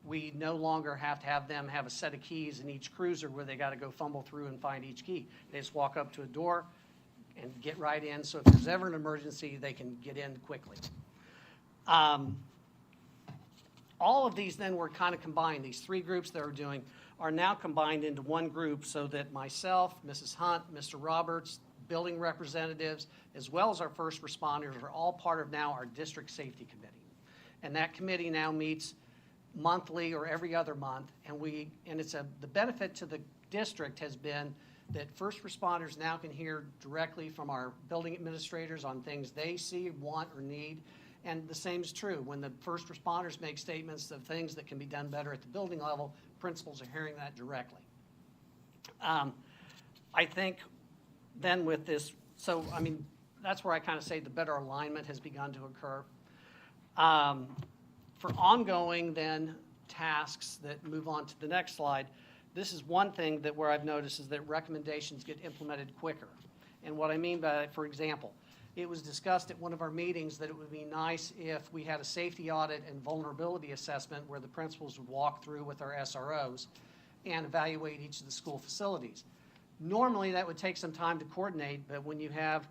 We no longer have to have them have a set of keys in each cruiser where they got to go fumble through and find each key. They just walk up to a door and get right in, so if there's ever an emergency, they can get in quickly. All of these then were kind of combined. These three groups that we're doing are now combined into one group so that myself, Mrs. Hunt, Mr. Roberts, building representatives, as well as our first responders are all part of now our district safety committee. And that committee now meets monthly or every other month, and it's the benefit to the district has been that first responders now can hear directly from our building administrators on things they see, want, or need. And the same is true. When the first responders make statements of things that can be done better at the building level, principals are hearing that directly. I think then with this, so, I mean, that's where I kind of say the better alignment has begun to occur. For ongoing then tasks that move on to the next slide, this is one thing that where I've noticed is that recommendations get implemented quicker. And what I mean by that, for example, it was discussed at one of our meetings that it would be nice if we had a safety audit and vulnerability assessment where the principals would walk through with our SROs and evaluate each of the school facilities. Normally, that would take some time to coordinate, but when you have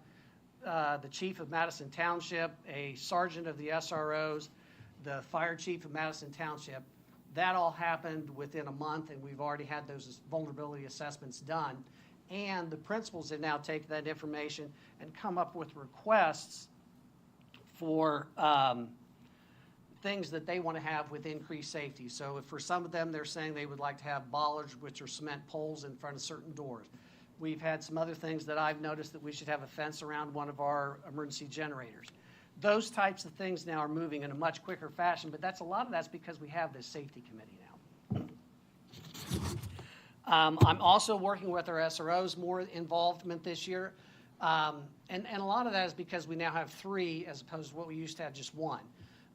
the chief of Madison Township, a sergeant of the SROs, the fire chief of Madison Township, that all happened within a month, and we've already had those vulnerability assessments done. And the principals have now taken that information and come up with requests for things that they want to have with increased safety. So if for some of them, they're saying they would like to have bollards, which are cement poles in front of certain doors. We've had some other things that I've noticed that we should have a fence around one of our emergency generators. Those types of things now are moving in a much quicker fashion, but a lot of that's because we have this safety committee now. I'm also working with our SROs, more involvement this year. And a lot of that is because we now have 3 as opposed to what we used to have just 1.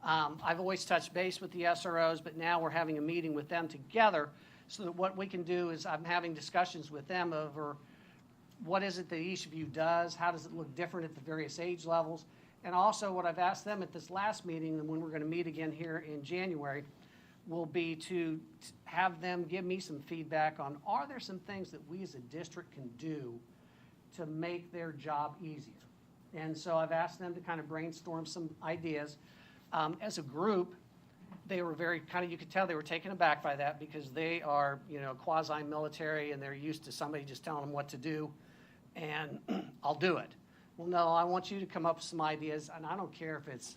I've always touched base with the SROs, but now we're having a meeting with them together so that what we can do is I'm having discussions with them over what is it that each of you does, how does it look different at the various age levels, and also what I've asked them at this last meeting, and when we're going to meet again here in January, will be to have them give me some feedback on are there some things that we as a district can do to make their job easier. And so I've asked them to kind of brainstorm some ideas. As a group, they were very you could tell they were taken aback by that because they are, quasi-military and they're used to somebody just telling them what to do and I'll do it. Well, no, I want you to come up with some ideas, and I don't care if it's,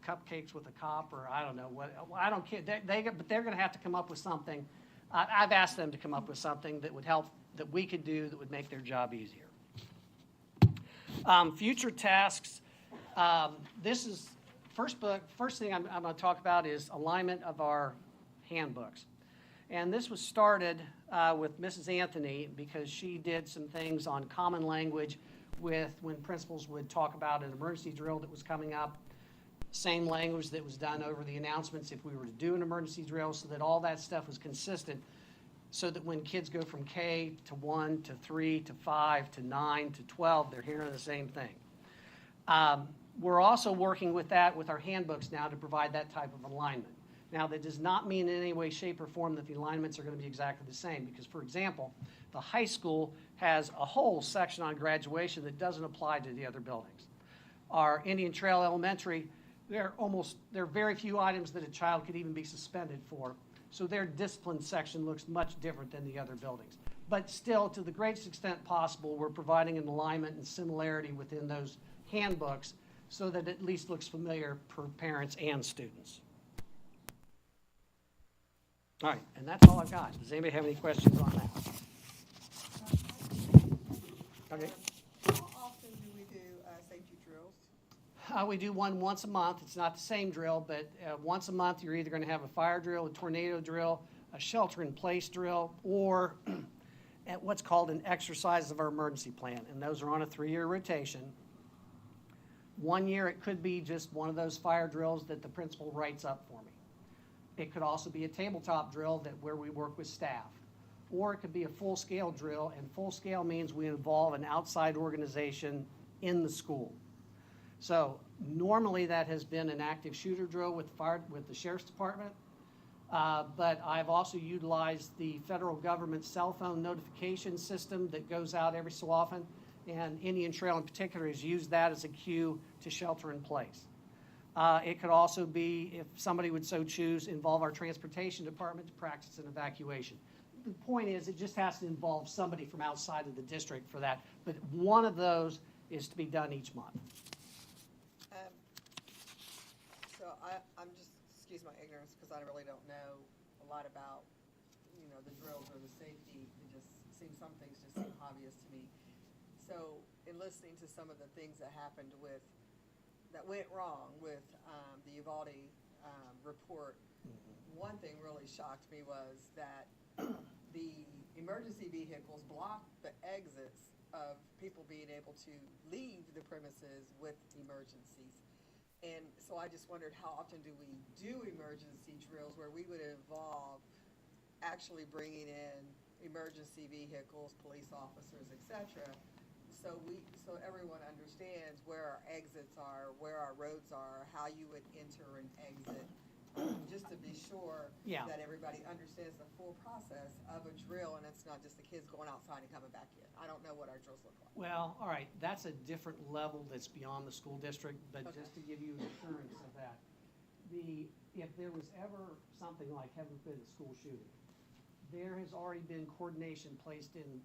cupcakes with a cop or I don't know what. I don't care. But they're going to have to come up with something. I've asked them to come up with something that would help, that we could do, that would make their job easier. Future tasks. This is first thing I'm going to talk about is alignment of our handbooks. And this was started with Mrs. Anthony because she did some things on common language with when principals would talk about an emergency drill that was coming up, same language that was done over the announcements if we were to do an emergency drill, so that all that stuff was consistent, so that when kids go from K to 1 to 3 to 5 to 9 to 12, they're hearing the same thing. We're also working with that with our handbooks now to provide that type of alignment. Now, that does not mean in any way, shape, or form that the alignments are going to be exactly the same because, for example, the high school has a whole section on graduation that doesn't apply to the other buildings. Our Indian Trail Elementary, there are very few items that a child could even be suspended for. So their discipline section looks much different than the other buildings. But still, to the greatest extent possible, we're providing an alignment and similarity within those handbooks so that it at least looks familiar for parents and students. All right, and that's all I've got. Does anybody have any questions on that? Okay. How often do we do safety drills? We do one once a month. It's not the same drill, but once a month you're either going to have a fire drill, a tornado drill, a shelter-in-place drill, or at what's called an exercise of our emergency plan. And those are on a 3-year rotation. 1 year it could be just one of those fire drills that the principal writes up for me. It could also be a tabletop drill where we work with staff. Or it could be a full-scale drill, and full-scale means we involve an outside organization in the school. So normally that has been an active shooter drill with the Sheriff's Department, but I've also utilized the federal government cell phone notification system that goes out every so often, and Indian Trail in particular has used that as a cue to shelter in place. It could also be, if somebody would so choose, involve our transportation department to practice an evacuation. The point is, it just has to involve somebody from outside of the district for that, but one of those is to be done each month. So I'm just, excuse my ignorance, because I really don't know a lot about, the drills or the safety. It just seems, some things just seem obvious to me. So in listening to some of the things that happened that went wrong with the Uvalde report, one thing really shocked me was that the emergency vehicles blocked the exits of people being able to leave the premises with emergencies. And so I just wondered, how often do we do emergency drills where we would involve actually bringing in emergency vehicles, police officers, et cetera, so everyone understands where our exits are, where our roads are, how you would enter and exit, just to be sure Yeah. that everybody understands the full process of a drill, and it's not just the kids going outside and coming back in. I don't know what our drills look like. Well, all right, that's a different level that's beyond the school district, but Okay. just to give you an assurance of that, if there was ever something like, heaven forbid, a school shooting, there has already been coordination placed in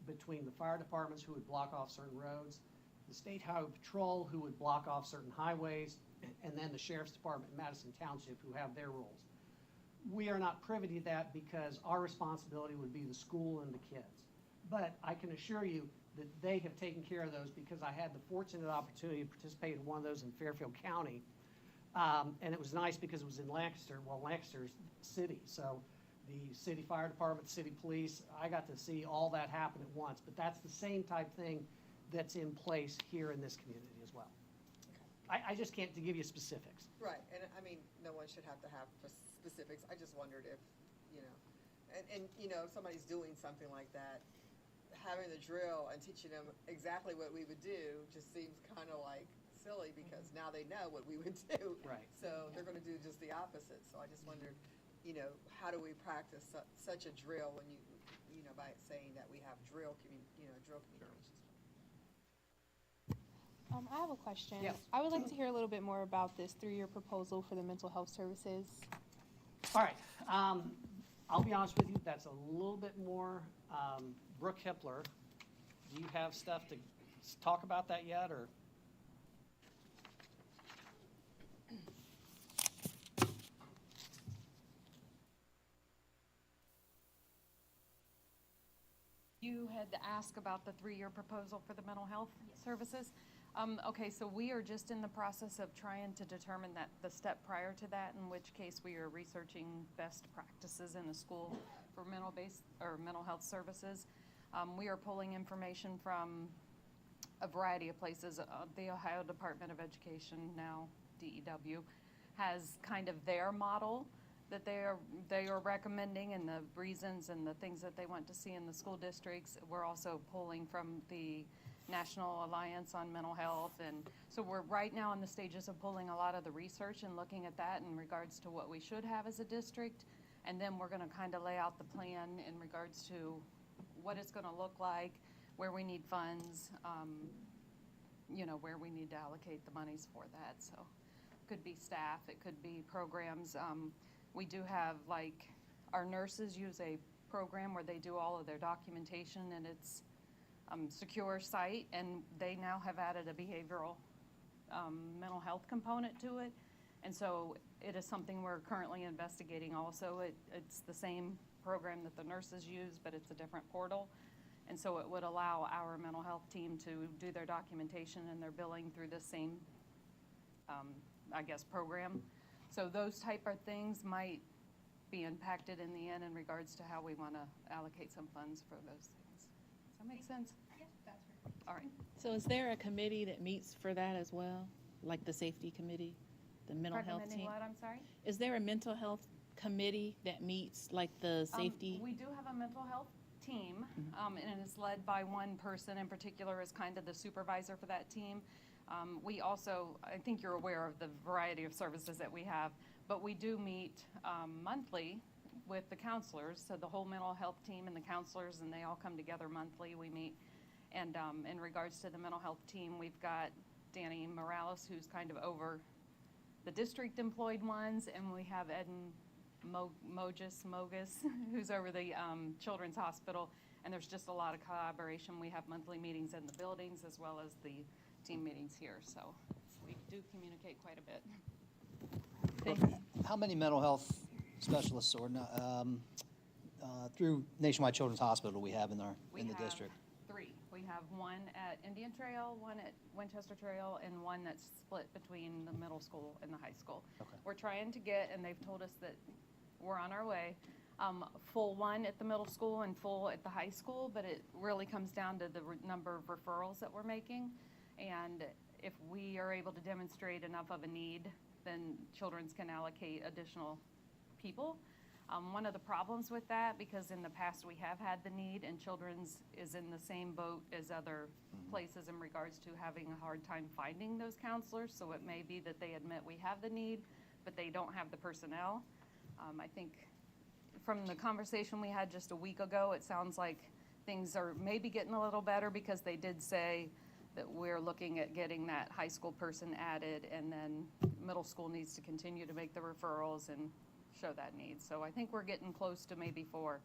between the fire departments who would block off certain roads, the state highway patrol who would block off certain highways, and then the sheriff's department in Madison Township who have their rules. We are not privy to that because our responsibility would be the school and the kids. But I can assure you that they have taken care of those because I had the fortunate opportunity to participate in one of those in Fairfield County. And it was nice because it was in Lancaster, well, Lancaster's city. So the city fire department, city police, I got to see all that happen at once. But that's the same type thing that's in place here in this community as well. I just can't give you specifics. Right, and I mean, no one should have to have specifics. I just wondered if, and if somebody's doing something like that, having the drill and teaching them exactly what we would do just seems kind of like silly because now they know what we would do. Right. So they're going to do just the opposite. So I just wondered, how do we practice such a drill when by saying that we have drill communications? I have a question. Yes. I would like to hear a little bit more about this 3-year proposal for the mental health services. All right, I'll be honest with you, that's a little bit more, Brooke Hippler. Do you have stuff to talk about that yet, or? You had asked about the 3-year proposal for the mental health services. Okay, so we are just in the process of trying to determine that the step prior to that, in which case we are researching best practices in the school for mental health services. We are pulling information from a variety of places. The Ohio Department of Education, now DEW, has kind of their model that they are recommending and the reasons and the things that they want to see in the school districts. We're also pulling from the National Alliance on Mental Health, and so we're right now in the stages of pulling a lot of the research and looking at that in regards to what we should have as a district, and then we're going to kind of lay out the plan in regards to what it's going to look like, where we need funds, where we need to allocate the monies for that. So it could be staff, it could be programs. We do have, our nurses use a program where they do all of their documentation, and it's secure site, and they now have added a behavioral mental health component to it. And so it is something we're currently investigating also. It's the same program that the nurses use, but it's a different portal. And so it would allow our mental health team to do their documentation and their billing through the same, program. So those type of things might be impacted in the end in regards to how we want to allocate some funds for those things. Does that make sense? Yeah, that's right. All right. So is there a committee that meets for that as well? Like the safety committee, the mental health Recommending team? what, I'm sorry? Is there a mental health committee that meets like the safety? We do have a mental health team, and it's led by one person in particular as kind of the supervisor for that team. We also, I think you're aware of the variety of services that we have, but we do meet monthly with the counselors, so the whole mental health team and the counselors, and they all come together monthly. We meet, and in regards to the mental health team, we've got Danny Morales, who's kind of over the district employed ones, and we have Eden Mogus, who's over the Children's Hospital, and there's just a lot of collaboration. We have monthly meetings in the buildings as well as the team meetings here, so we do communicate quite a bit. How many mental health specialists or through Nationwide Children's Hospital do we have in the district? 3. We have one at Indian Trail, one at Winchester Trail, and one that's split between the middle school and the high school. Okay. We're trying to get, and they've told us that we're on our way, full one at the middle school and full at the high school, but it really comes down to the number of referrals that we're making. And if we are able to demonstrate enough of a need, then Children's can allocate additional people. One of the problems with that, because in the past we have had the need, and Children's is in the same boat as other places in regards to having a hard time finding those counselors, so it may be that they admit we have the need, but they don't have the personnel. I think from the conversation we had just a week ago, it sounds like things are maybe getting a little better, because they did say that we're looking at getting that high school person added, and then middle school needs to continue to make the referrals and show that need. So I think we're getting close to maybe full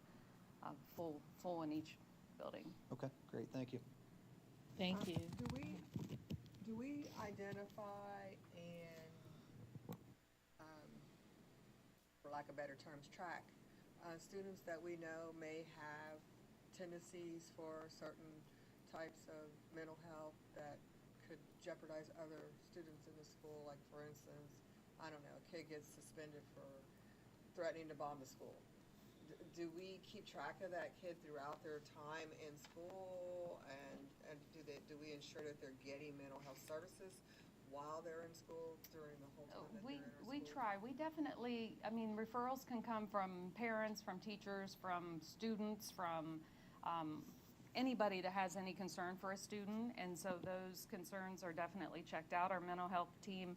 in each building. Okay, great, thank you. Thank you. Do we identify and, for lack of better terms, track students that we know may have tendencies for certain types of mental health that could jeopardize other students in the school? Like, for instance, I don't know, a kid gets suspended for threatening to bomb the school. Do we keep track of that kid throughout their time in school, and do we ensure that they're getting mental health services while they're in school during the whole time that they're in our school? We try. We definitely, I mean, referrals can come from parents, from teachers, from students, from anybody that has any concern for a student, and so those concerns are definitely checked out. Our mental health team,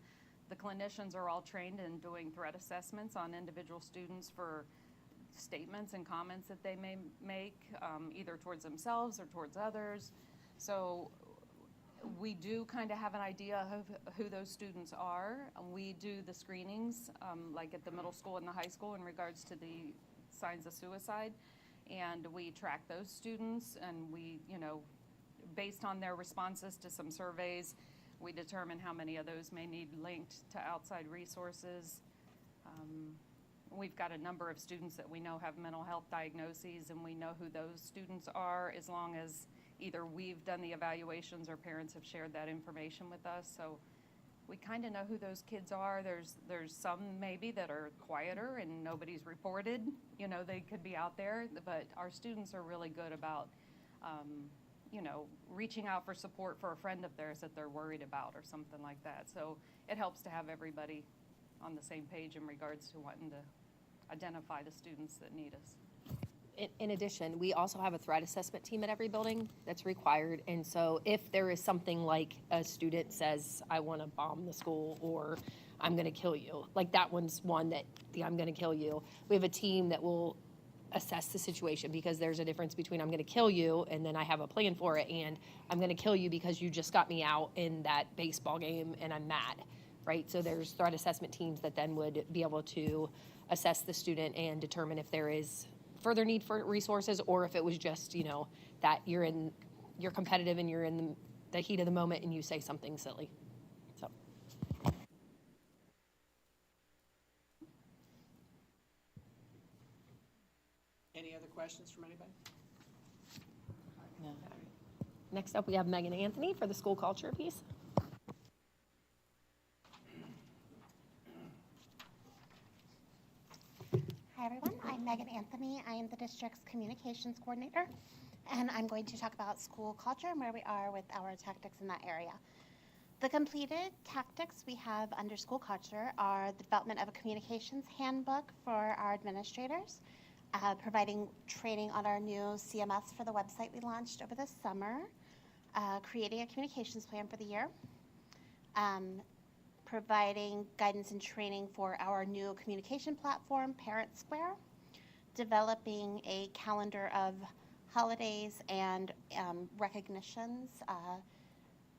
the clinicians are all trained in doing threat assessments on individual students for statements and comments that they may make, either towards themselves or towards others. So we do kind of have an idea of who those students are. We do the screenings, like at the middle school and the high school, in regards to the signs of suicide. And we track those students, and we, based on their responses to some surveys, we determine how many of those may need linked to outside resources. We've got a number of students that we know have mental health diagnoses, and we know who those students are, as long as either we've done the evaluations or parents have shared that information with us. So we kind of know who those kids are. There's some maybe that are quieter and nobody's reported. They could be out there, but our students are really good about reaching out for support for a friend of theirs that they're worried about or something like that. So it helps to have everybody on the same page in regards to wanting to identify the students that need us. In addition, we also have a threat assessment team at every building that's required. And so if there is something like a student says, I want to bomb the school, or I'm going to kill you, like that one's one that I'm going to kill you, we have a team that will assess the situation, because there's a difference between I'm going to kill you and then I have a plan for it, and I'm going to kill you because you just got me out in that baseball game and I'm mad, right? So there's threat assessment teams that then would be able to assess the student and determine if there is further need for resources, or if it was just, that you're competitive and you're in the heat of the moment and you say something silly. So. Any other questions from anybody? No. Next up, we have Megan Anthony for the school culture piece. Hi everyone, I'm Megan Anthony. I am the district's communications coordinator, and I'm going to talk about school culture and where we are with our tactics in that area. The completed tactics we have under school culture are the development of a communications handbook for our administrators, providing training on our new CMS for the website we launched over the summer, creating a communications plan for the year, providing guidance and training for our new communication platform, Parent Square, developing a calendar of holidays and recognitions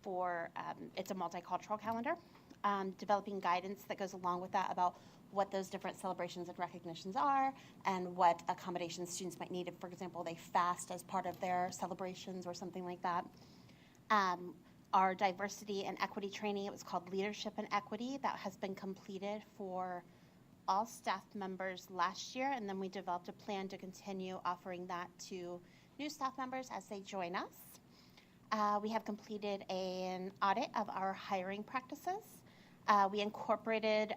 for, it's a multicultural calendar, developing guidance that goes along with that about what those different celebrations and recognitions are, and what accommodations students might need if, for example, they fast as part of their celebrations or something like that. Our diversity and equity training, it was called Leadership and Equity, that has been completed for all staff members last year, and then we developed a plan to continue offering that to new staff members as they join us. We have completed an audit of our hiring practices. We incorporated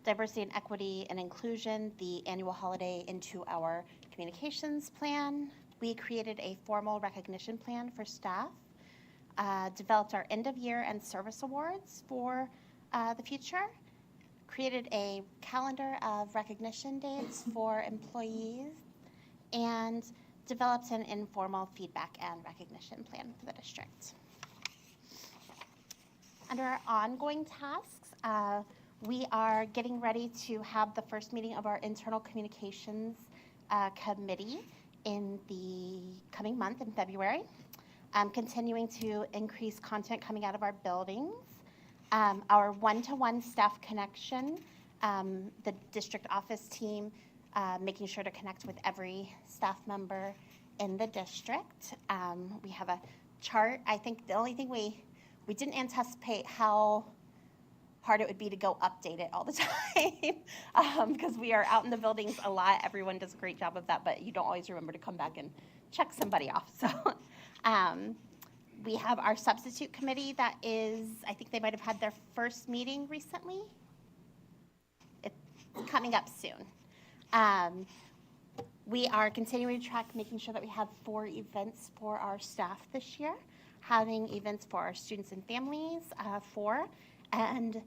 diversity and equity and inclusion, the annual holiday into our communications plan. We created a formal recognition plan for staff, developed our end of year and service awards for the future, created a calendar of recognition dates for employees, and developed an informal feedback and recognition plan for the district. Under our ongoing tasks, we are getting ready to have the first meeting of our internal communications committee in the coming month in February. Continuing to increase content coming out of our buildings. Our one-to-one staff connection, the district office team, making sure to connect with every staff member in the district. We have a chart. I think the only thing we didn't anticipate how hard it would be to go update it all the time because we are out in the buildings a lot. Everyone does a great job of that, but you don't always remember to come back and check somebody off. So we have our substitute committee that is, I think they might have had their first meeting recently. It's coming up soon. We are continuing to track making sure that we have 4 events for our staff this year, having events for our students and families, 4, and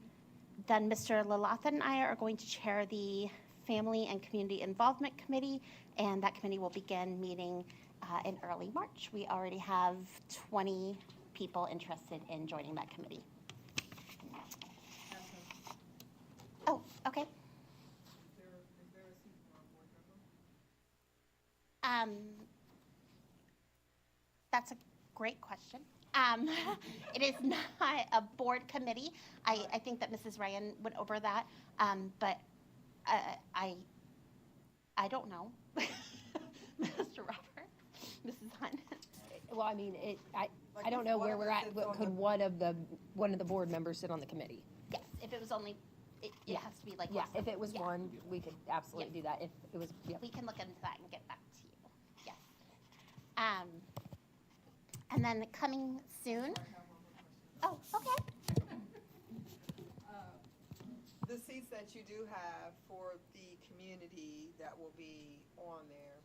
then Mr. Lalatha and I are going to chair the Family and Community Involvement Committee, and that committee will begin meeting in early March. We already have 20 people interested in joining that committee. Oh, okay. Is there a seat for a board member? That's a great question. It is not a board committee. I think that Mrs. Ryan went over that, but I don't know. Mr. Robert, Mrs. Hunt. Well, I mean, I don't know where we're at. Could one of the board members sit on the committee? Yes, if it was only, it has to be like. Yeah, less if than- it was yeah. one, we could absolutely do that. If it was, yeah. We can look into that and get back to you. Yes. And then coming soon. Oh, okay. The seats that you do have for the community that will be on there,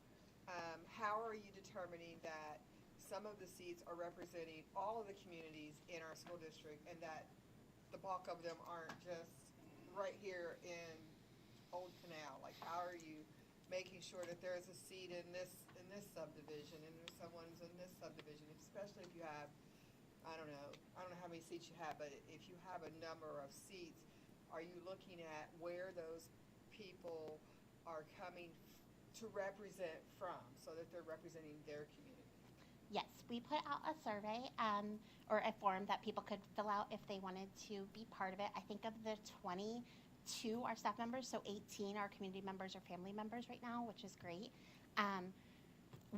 how are you determining that some of the seats are representing all of the communities in our school district and that the bulk of them aren't just right here in Old Canal? Like, how are you making sure that there's a seat in this subdivision and there's someone's in this subdivision, especially if you have, I don't know how many seats you have, but if you have a number of seats, are you looking at where those people are coming to represent from so that they're representing their community? Yes, we put out a survey or a form that people could fill out if they wanted to be part of it. I think of the 22 are staff members, so 18 are community members or family members right now, which is great.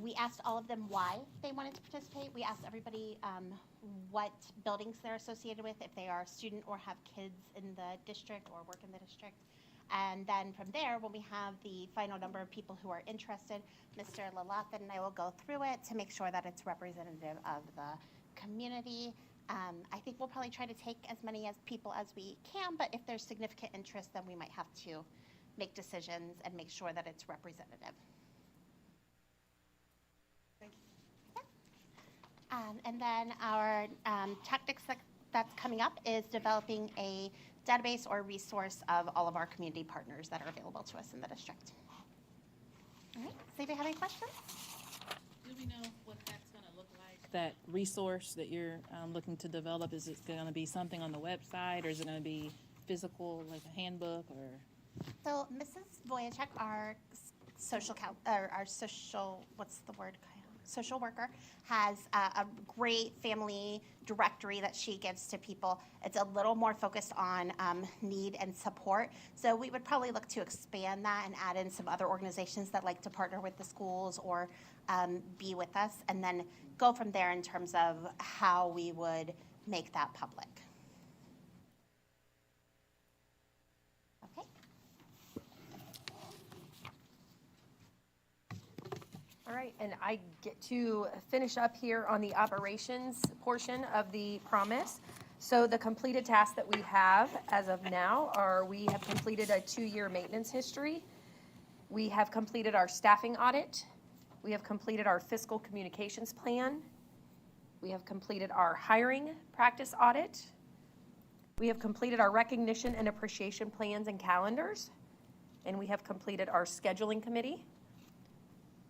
We asked all of them why they wanted to participate. We asked everybody what buildings they're associated with, if they are a student or have kids in the district or work in the district. And then from there, when we have the final number of people who are interested, Mr. Lalatha and I will go through it to make sure that it's representative of the community. I think we'll probably try to take as many people as we can, but if there's significant interest, then we might have to make decisions and make sure that it's representative. Thank you. And then our tactics that's coming up is developing a database or resource of all of our community partners that are available to us in the district. All right, does anybody have any questions? Do we know what that's going to look like? That resource that you're looking to develop, is it going to be something on the website, or is it going to be physical, like a handbook, or? So Mrs. Voyachek, our social worker, has a great family directory that she gives to people. It's a little more focused on need and support. So we would probably look to expand that and add in some other organizations that like to partner with the schools or be with us, and then go from there in terms of how we would make that public. Okay. All right, and I get to finish up here on the operations portion of the promise. So the completed tasks that we have as of now are we have completed a 2-year maintenance history. We have completed our staffing audit. We have completed our fiscal communications plan. We have completed our hiring practice audit. We have completed our recognition and appreciation plans and calendars. And we have completed our scheduling committee,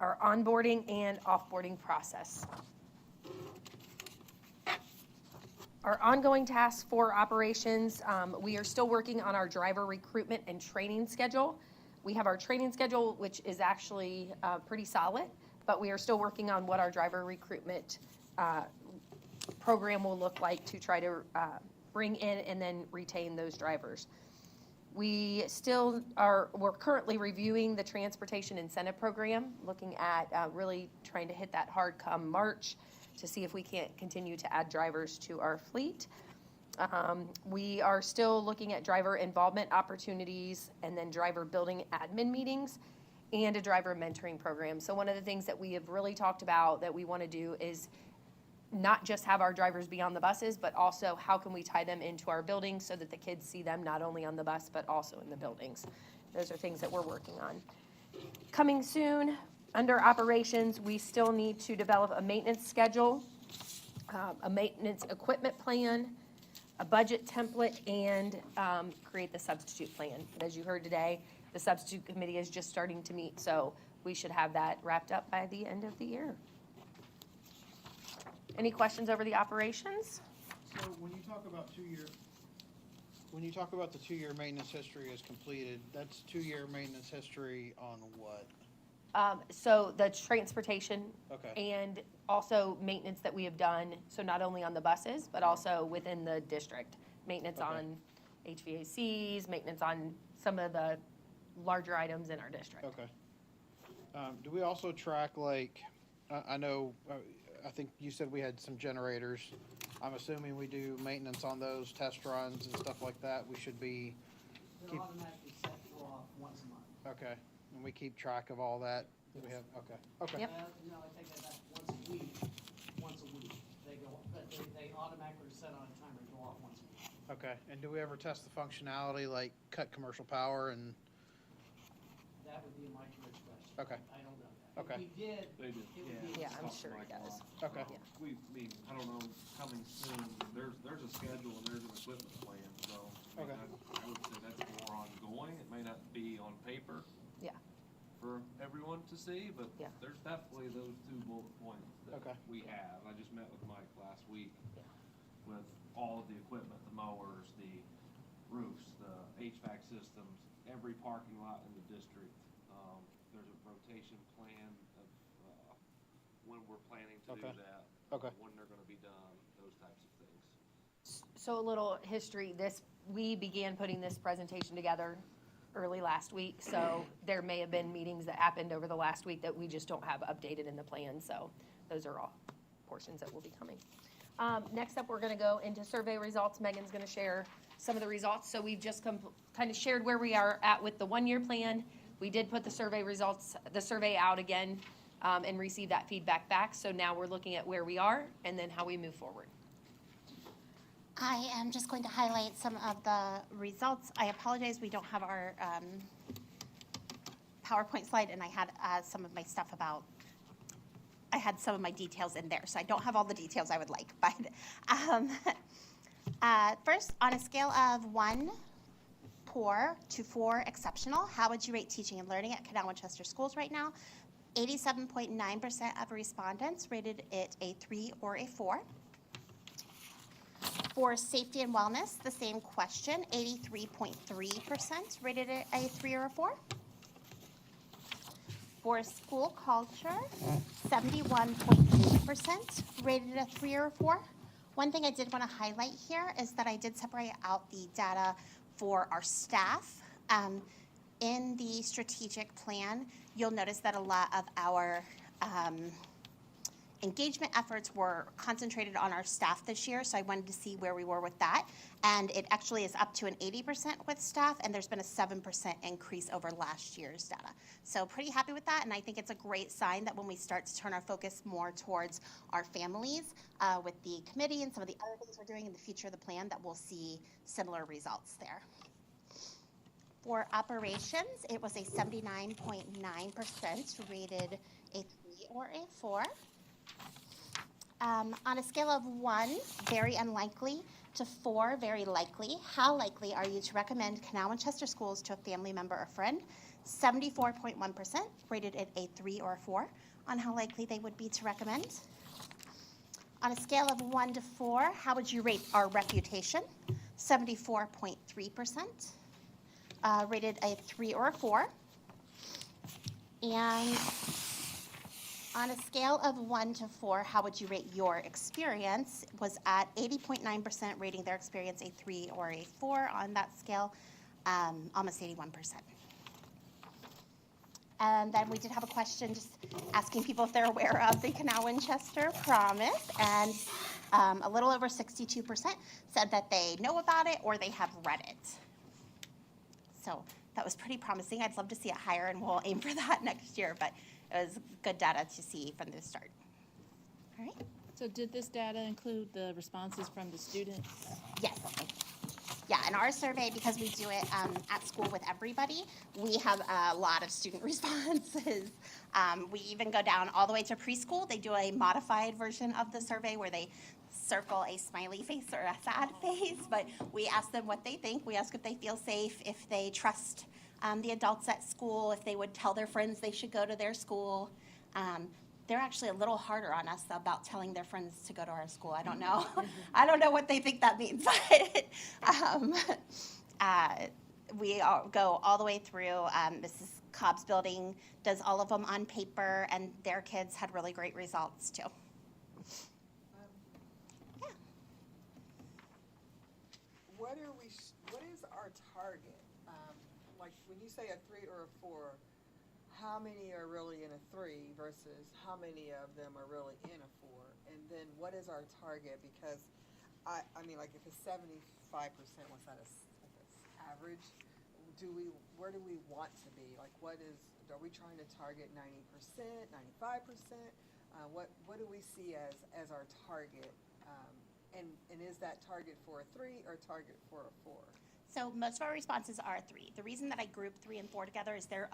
our onboarding and offboarding process. Our ongoing tasks for operations, we are still working on our driver recruitment and training schedule. We have our training schedule, which is actually pretty solid, but we are still working on what our driver recruitment program will look like to try to bring in and then retain those drivers. We're currently reviewing the transportation incentive program, looking at really trying to hit that hard come March to see if we can't continue to add drivers to our fleet. We are still looking at driver involvement opportunities and then driver building admin meetings and a driver mentoring program. So one of the things that we have really talked about that we want to do is not just have our drivers be on the buses, but also how can we tie them into our buildings so that the kids see them not only on the bus, but also in the buildings. Those are things that we're working on. Coming soon, under operations, we still need to develop a maintenance schedule, a maintenance equipment plan, a budget template, and create the substitute plan. But as you heard today, the substitute committee is just starting to meet, so we should have that wrapped up by the end of the year. Any questions over the operations? So when you talk about the 2-year maintenance history is completed, that's 2-year maintenance history on what? So the transportation Okay. and also maintenance that we have done, so not only on the buses, but also within the district. Maintenance Okay. on HVACs, maintenance on some of the larger items in our district. Okay. Do we also track, like, I know, I think you said we had some generators. I'm assuming we do maintenance on those, test runs and stuff like that. We should be. They're automatically set to go off once a month. Okay, and we keep track of all that? We have, okay. Yep. No, I take that back, once a week. They go, but they automatically set on a timer and go off once a week. Okay, and do we ever test the functionality, like cut commercial power and? That would be my commercial question. Okay. I don't know that. Okay. If we did, They do. it would be. Yeah, I'm sure he does. Okay. Yeah. I don't know, coming soon, there's a schedule and there's an equipment plan, so. I mean, Okay. I would say that's more ongoing. It may not be on paper Yeah. for everyone to see, but Yeah. there's definitely those 2 bullet points that Okay. we have. I just met with Mike last week Yeah. with all of the equipment, the mowers, the roofs, the HVAC systems, every parking lot in the district. There's a rotation plan of when we're planning to do Okay. that. Okay. When they're gonna be done, those types of things. So a little history, we began putting this presentation together early last week, so there may have been meetings that happened over the last week that we just don't have updated in the plan, so those are all portions that will be coming. Next up, we're gonna go into survey results. Megan's gonna share some of the results. So we've just kind of shared where we are at with the 1-year plan. We did put the survey out again, and receive that feedback back. So now we're looking at where we are and then how we move forward. I am just going to highlight some of the results. I apologize, we don't have our PowerPoint slide, and I had some of my stuff about, I had some of my details in there, so I don't have all the details I would like. But first, on a scale of 1 poor to 4 exceptional, how would you rate teaching and learning at Canal Winchester schools right now? 87.9% of respondents rated it a 3 or a 4. For safety and wellness, the same question, 83.3% rated it a 3 or a 4. For school culture, 71.8% rated it a 3 or a 4. One thing I did want to highlight here is that I did separate out the data for our staff. In the strategic plan, you'll notice that a lot of our engagement efforts were concentrated on our staff this year, so I wanted to see where we were with that. And it actually is up to an 80% with staff, and there's been a 7% increase over last year's data. So pretty happy with that, and I think it's a great sign that when we start to turn our focus more towards our families with the committee and some of the other things we're doing in the future of the plan, that we'll see similar results there. For operations, it was a 79.9% rated a 3 or a 4. On a scale of 1, very unlikely, to 4, very likely, how likely are you to recommend Canal Winchester Schools to a family member or friend? 74.1% rated it a 3 or a 4 on how likely they would be to recommend. On a scale of 1 to 4, how would you rate our reputation? 74.3%. Rated a 3 or a 4. And on a scale of 1 to 4, how would you rate your experience? It was at 80.9%, rating their experience a 3 or a 4 on that scale, almost 81%. And then we did have a question just asking people if they're aware of the Canal Winchester Promise, and a little over 62% said that they know about it or they have read it. So that was pretty promising. I'd love to see it higher, and we'll aim for that next year, but it was good data to see from the start. All right. So did this data include the responses from the students? Yes. Yeah, in our survey, because we do it at school with everybody, we have a lot of student responses. We even go down all the way to preschool. They do a modified version of the survey where they circle a smiley face or a sad face, but we ask them what they think. We ask if they feel safe, if they trust the adults at school, if they would tell their friends they should go to their school. They're actually a little harder on us about telling their friends to go to our school. I don't know. I don't know what they think that means, but we go all the way through. Mrs. Cobb's building does all of them on paper, and their kids had really great results too. What is our target? Like when you say a 3 or a 4, how many are really in a 3 versus how many of them are really in a 4? And then what is our target? Because I mean, like if it's 75%, what's that? Average? Where do we want to be? Like are we trying to target 90%, 95%? What do we see as our target? And is that target for a 3 or target for a 4? So most of our responses are 3. The reason that I group 3 and 4 together is they're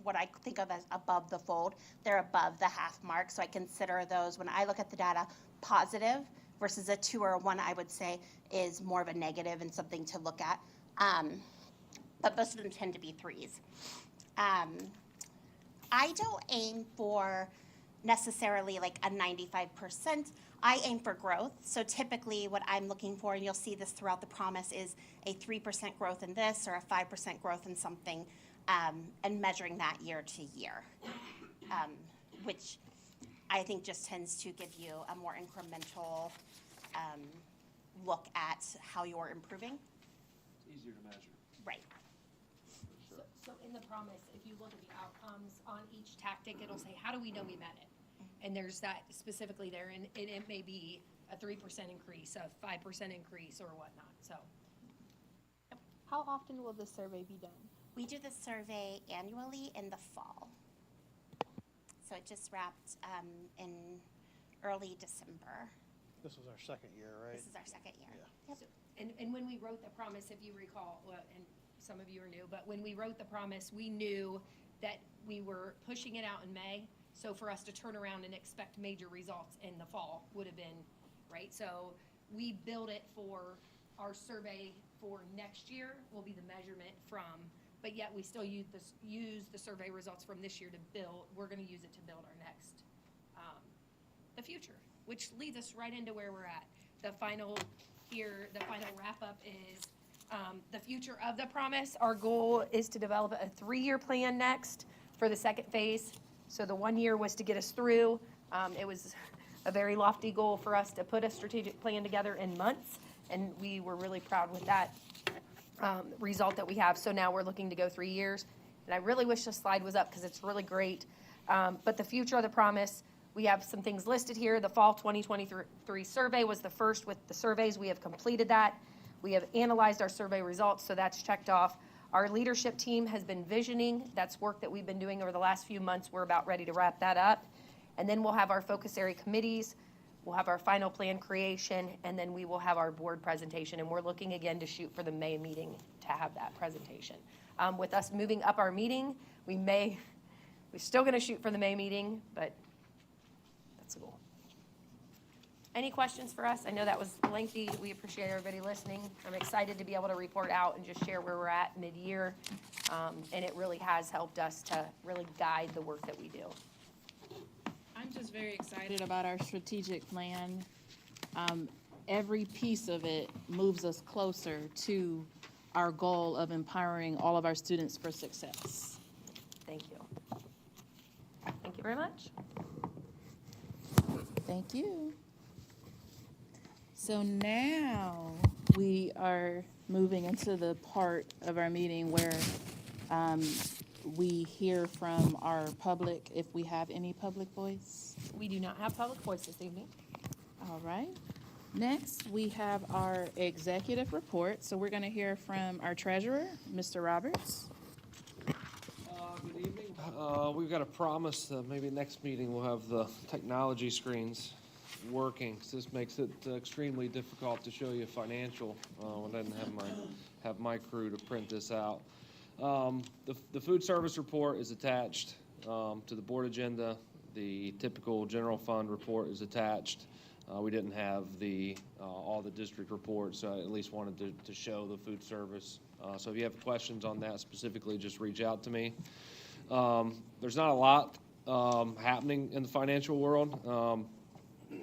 what I think of as above the fold. They're above the half mark, so I consider those, when I look at the data, positive, versus a 2 or a 1, I would say, is more of a negative and something to look at. But most of them tend to be 3s. I don't aim for necessarily like a 95%. I aim for growth. So typically what I'm looking for, and you'll see this throughout the promise, is a 3% growth in this or a 5% growth in something, and measuring that year to year, which I think just tends to give you a more incremental look at how you're improving. It's easier to measure. Right. So in the promise, if you look at the outcomes on each tactic, it'll say, how do we know we met it? And there's that specifically there, and it may be a 3% increase, a 5% increase, or whatnot, so. How often will this survey be done? We do the survey annually in the fall. So it just wrapped in early December. This was our second year, right? This is our second year. Yeah. Yep. And when we wrote the promise, if you recall, well, and some of you are new, but when we wrote the promise, we knew that we were pushing it out in May. So for us to turn around and expect major results in the fall would have been, right? So we build it for our survey for next year will be the measurement from, but yet we still use the survey results from this year to build. We're going to use it to build our next, the future, which leads us right into where we're at. The final wrap up is the future of the promise. Our goal is to develop a 3-year plan next for the second phase. So the 1 year was to get us through. It was a very lofty goal for us to put a strategic plan together in months, and we were really proud with that result that we have. So now we're looking to go 3 years, and I really wish this slide was up because it's really great. But the future of the promise, We have some things listed here. The fall 2023 survey was the first with the surveys. We have completed that. We have analyzed our survey results, so that's checked off. Our leadership team has been visioning. That's work that we've been doing over the last few months. We're about ready to wrap that up. And then we'll have our focus area committees. We'll have our final plan creation, and then we will have our board presentation. And we're looking again to shoot for the May meeting to have that presentation. With us moving up our meeting, we're still going to shoot for the May meeting, but that's the goal. Any questions for us? I know that was lengthy. We appreciate everybody listening. I'm excited to be able to report out and just share where we're at mid-year. And it really has helped us to really guide the work that we do. I'm just very excited about our strategic plan. Every piece of it moves us closer to our goal of empowering all of our students for success. Thank you. Thank you very much. Thank you. So now we are moving into the part of our meeting where we hear from our public, if we have any public voice. We do not have public voice this evening. All right. Next, we have our executive report. So we're going to hear from our treasurer, Mr. Roberts. Good evening. We've got a promise that maybe next meeting we'll have the technology screens working. So this makes it extremely difficult to show you financial when I didn't have my crew to print this out. The food service report is attached to the board agenda. The typical general fund report is attached. We didn't have all the district reports, so I at least wanted to show the food service. So if you have questions on that specifically, just reach out to me. There's not a lot happening in the financial world.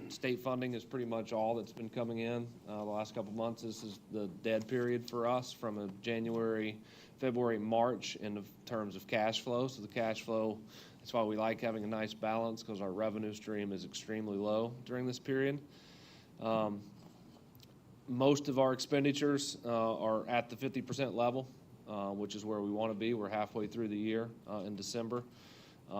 State funding is pretty much all that's been coming in the last couple months. This is the dead period for us from a January, February, March in terms of cash flow. So the cash flow, that's why we like having a nice balance, because our revenue stream is extremely low during this period. Most of our expenditures are at the 50% level, which is where we want to be. We're halfway through the year in December.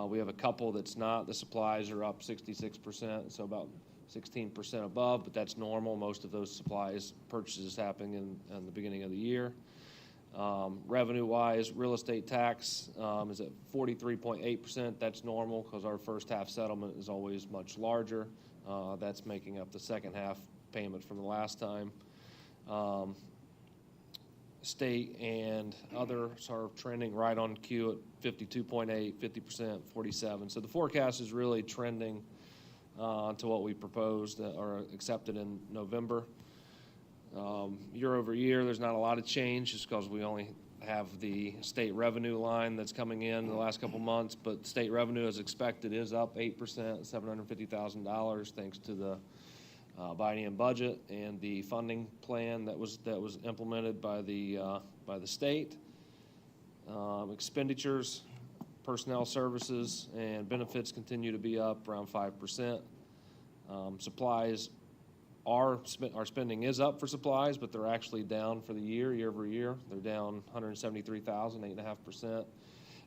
We have a couple that's not. The supplies are up 66%, so about 16% above, but that's normal. Most of those supplies purchases happening in the beginning of the year. Revenue-wise, real estate tax is at 43.8%. That's normal because our first half settlement is always much larger. That's making up the second half payment from the last time. State and others are trending right on cue at 52.8, 50%, 47. So the forecast is really trending to what we proposed or accepted in November. Year over year, there's not a lot of change just because we only have the state revenue line that's coming in the last couple months, but state revenue as expected is up 8%, $750,000 thanks to the biennium budget and the funding plan that was implemented by the state. Expenditures, personnel services, and benefits continue to be up around 5%. Supplies, our spending is up for supplies, but they're actually down for the year over year. They're down $173,000, 8.5%.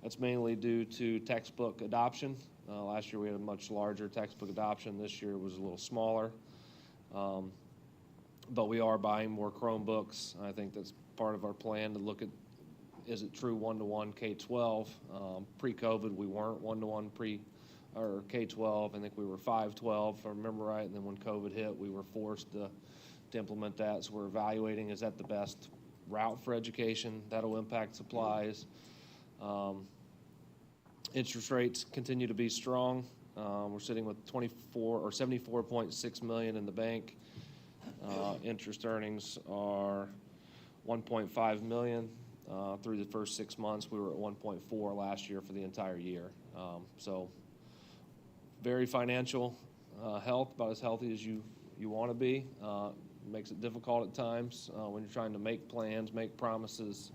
That's mainly due to textbook adoption. Last year we had a much larger textbook adoption. This year it was a little smaller. But we are buying more Chromebooks. I think that's part of our plan to look at, is it true one-to-one K-12? Pre-COVID, we weren't one-to-one or K-12. I think we were 5-12, if I remember right. And then when COVID hit, we were forced to implement that. So we're evaluating, is that the best route for education? That'll impact supplies. Interest rates continue to be strong. We're sitting with $74.6 million in the bank. Interest earnings are $1.5 million. Through the first 6 months, we were at 1.4 last year for the entire year. So very financial health, about as healthy as you want to be. Makes it difficult at times when you're trying to make plans, make promises,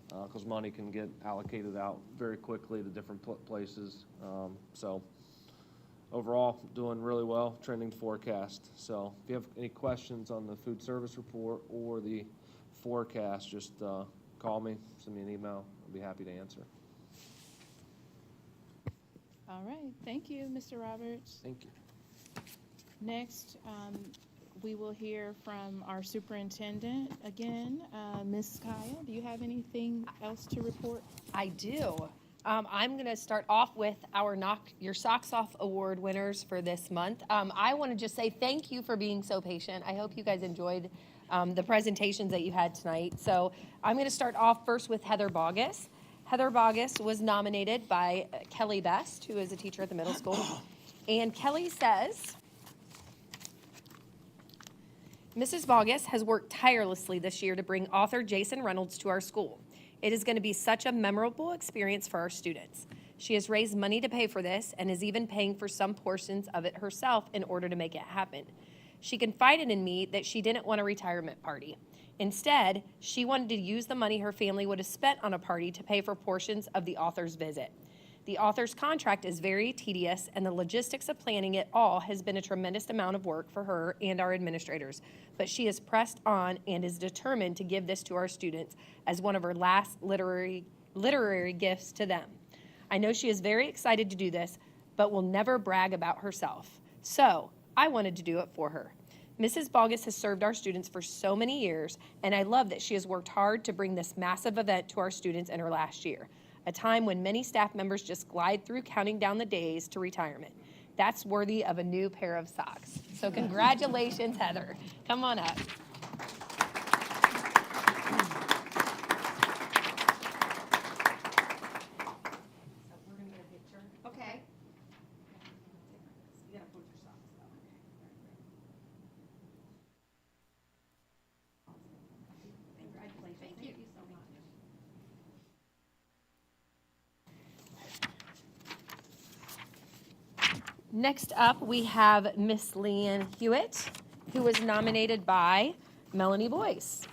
because money can get allocated out very quickly to different places. So overall, doing really well, trending to forecast. So if you have any questions on the food service report or the forecast, just call me, send me an email. I'll be happy to answer. All right. Thank you, Mr. Roberts. Thank you. Next, we will hear from our superintendent again. Ms. Kyle, do you have anything else to report? I do. I'm going to start off with our Knock Your Socks Off Award winners for this month. I want to just say thank you for being so patient. I hope you guys enjoyed the presentations that you had tonight. So I'm going to start off first with Heather Bogus. Heather Bogus was nominated by Kelly Best, who is a teacher at the middle school. And Kelly says, Mrs. Bogus has worked tirelessly this year to bring author Jason Reynolds to our school. It is going to be such a memorable experience for our students. She has raised money to pay for this and is even paying for some portions of it herself in order to make it happen. She confided in me that she didn't want a retirement party. Instead, she wanted to use the money her family would have spent on a party to pay for portions of the author's visit. The author's contract is very tedious, and the logistics of planning it all has been a tremendous amount of work for her and our administrators. But she has pressed on and is determined to give this to our students as one of her last literary gifts to them. I know she is very excited to do this, but will never brag about herself. So I wanted to do it for her. Mrs. Bogus has served our students for so many years, and I love that she has worked hard to bring this massive event to our students in her last year, a time when many staff members just glide through counting down the days to retirement. That's worthy of a new pair of socks. So congratulations, Heather. Come on up. We're gonna get a picture. Okay. You gotta put your socks down. Congratulations. Thank you so much. Next up, we have Miss Leanne Hewitt, who was nominated by Melanie Boyce.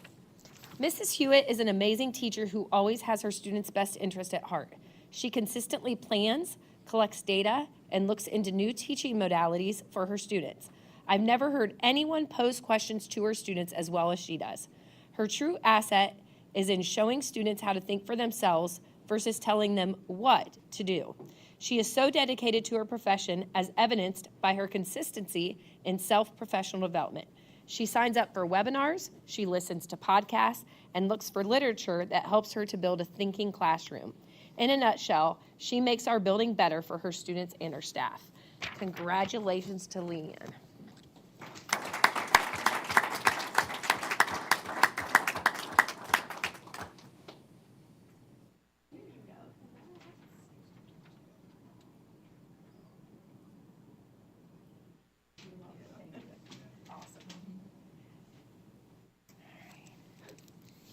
Mrs. Hewitt is an amazing teacher who always has her students' best interest at heart. She consistently plans, collects data, and looks into new teaching modalities for her students. I've never heard anyone pose questions to her students as well as she does. Her true asset is in showing students how to think for themselves versus telling them what to do. She is so dedicated to her profession, as evidenced by her consistency in self-professional development. She signs up for webinars, she listens to podcasts, and looks for literature that helps her to build a thinking classroom. In a nutshell, she makes our building better for her students and her staff. Congratulations to Leanne.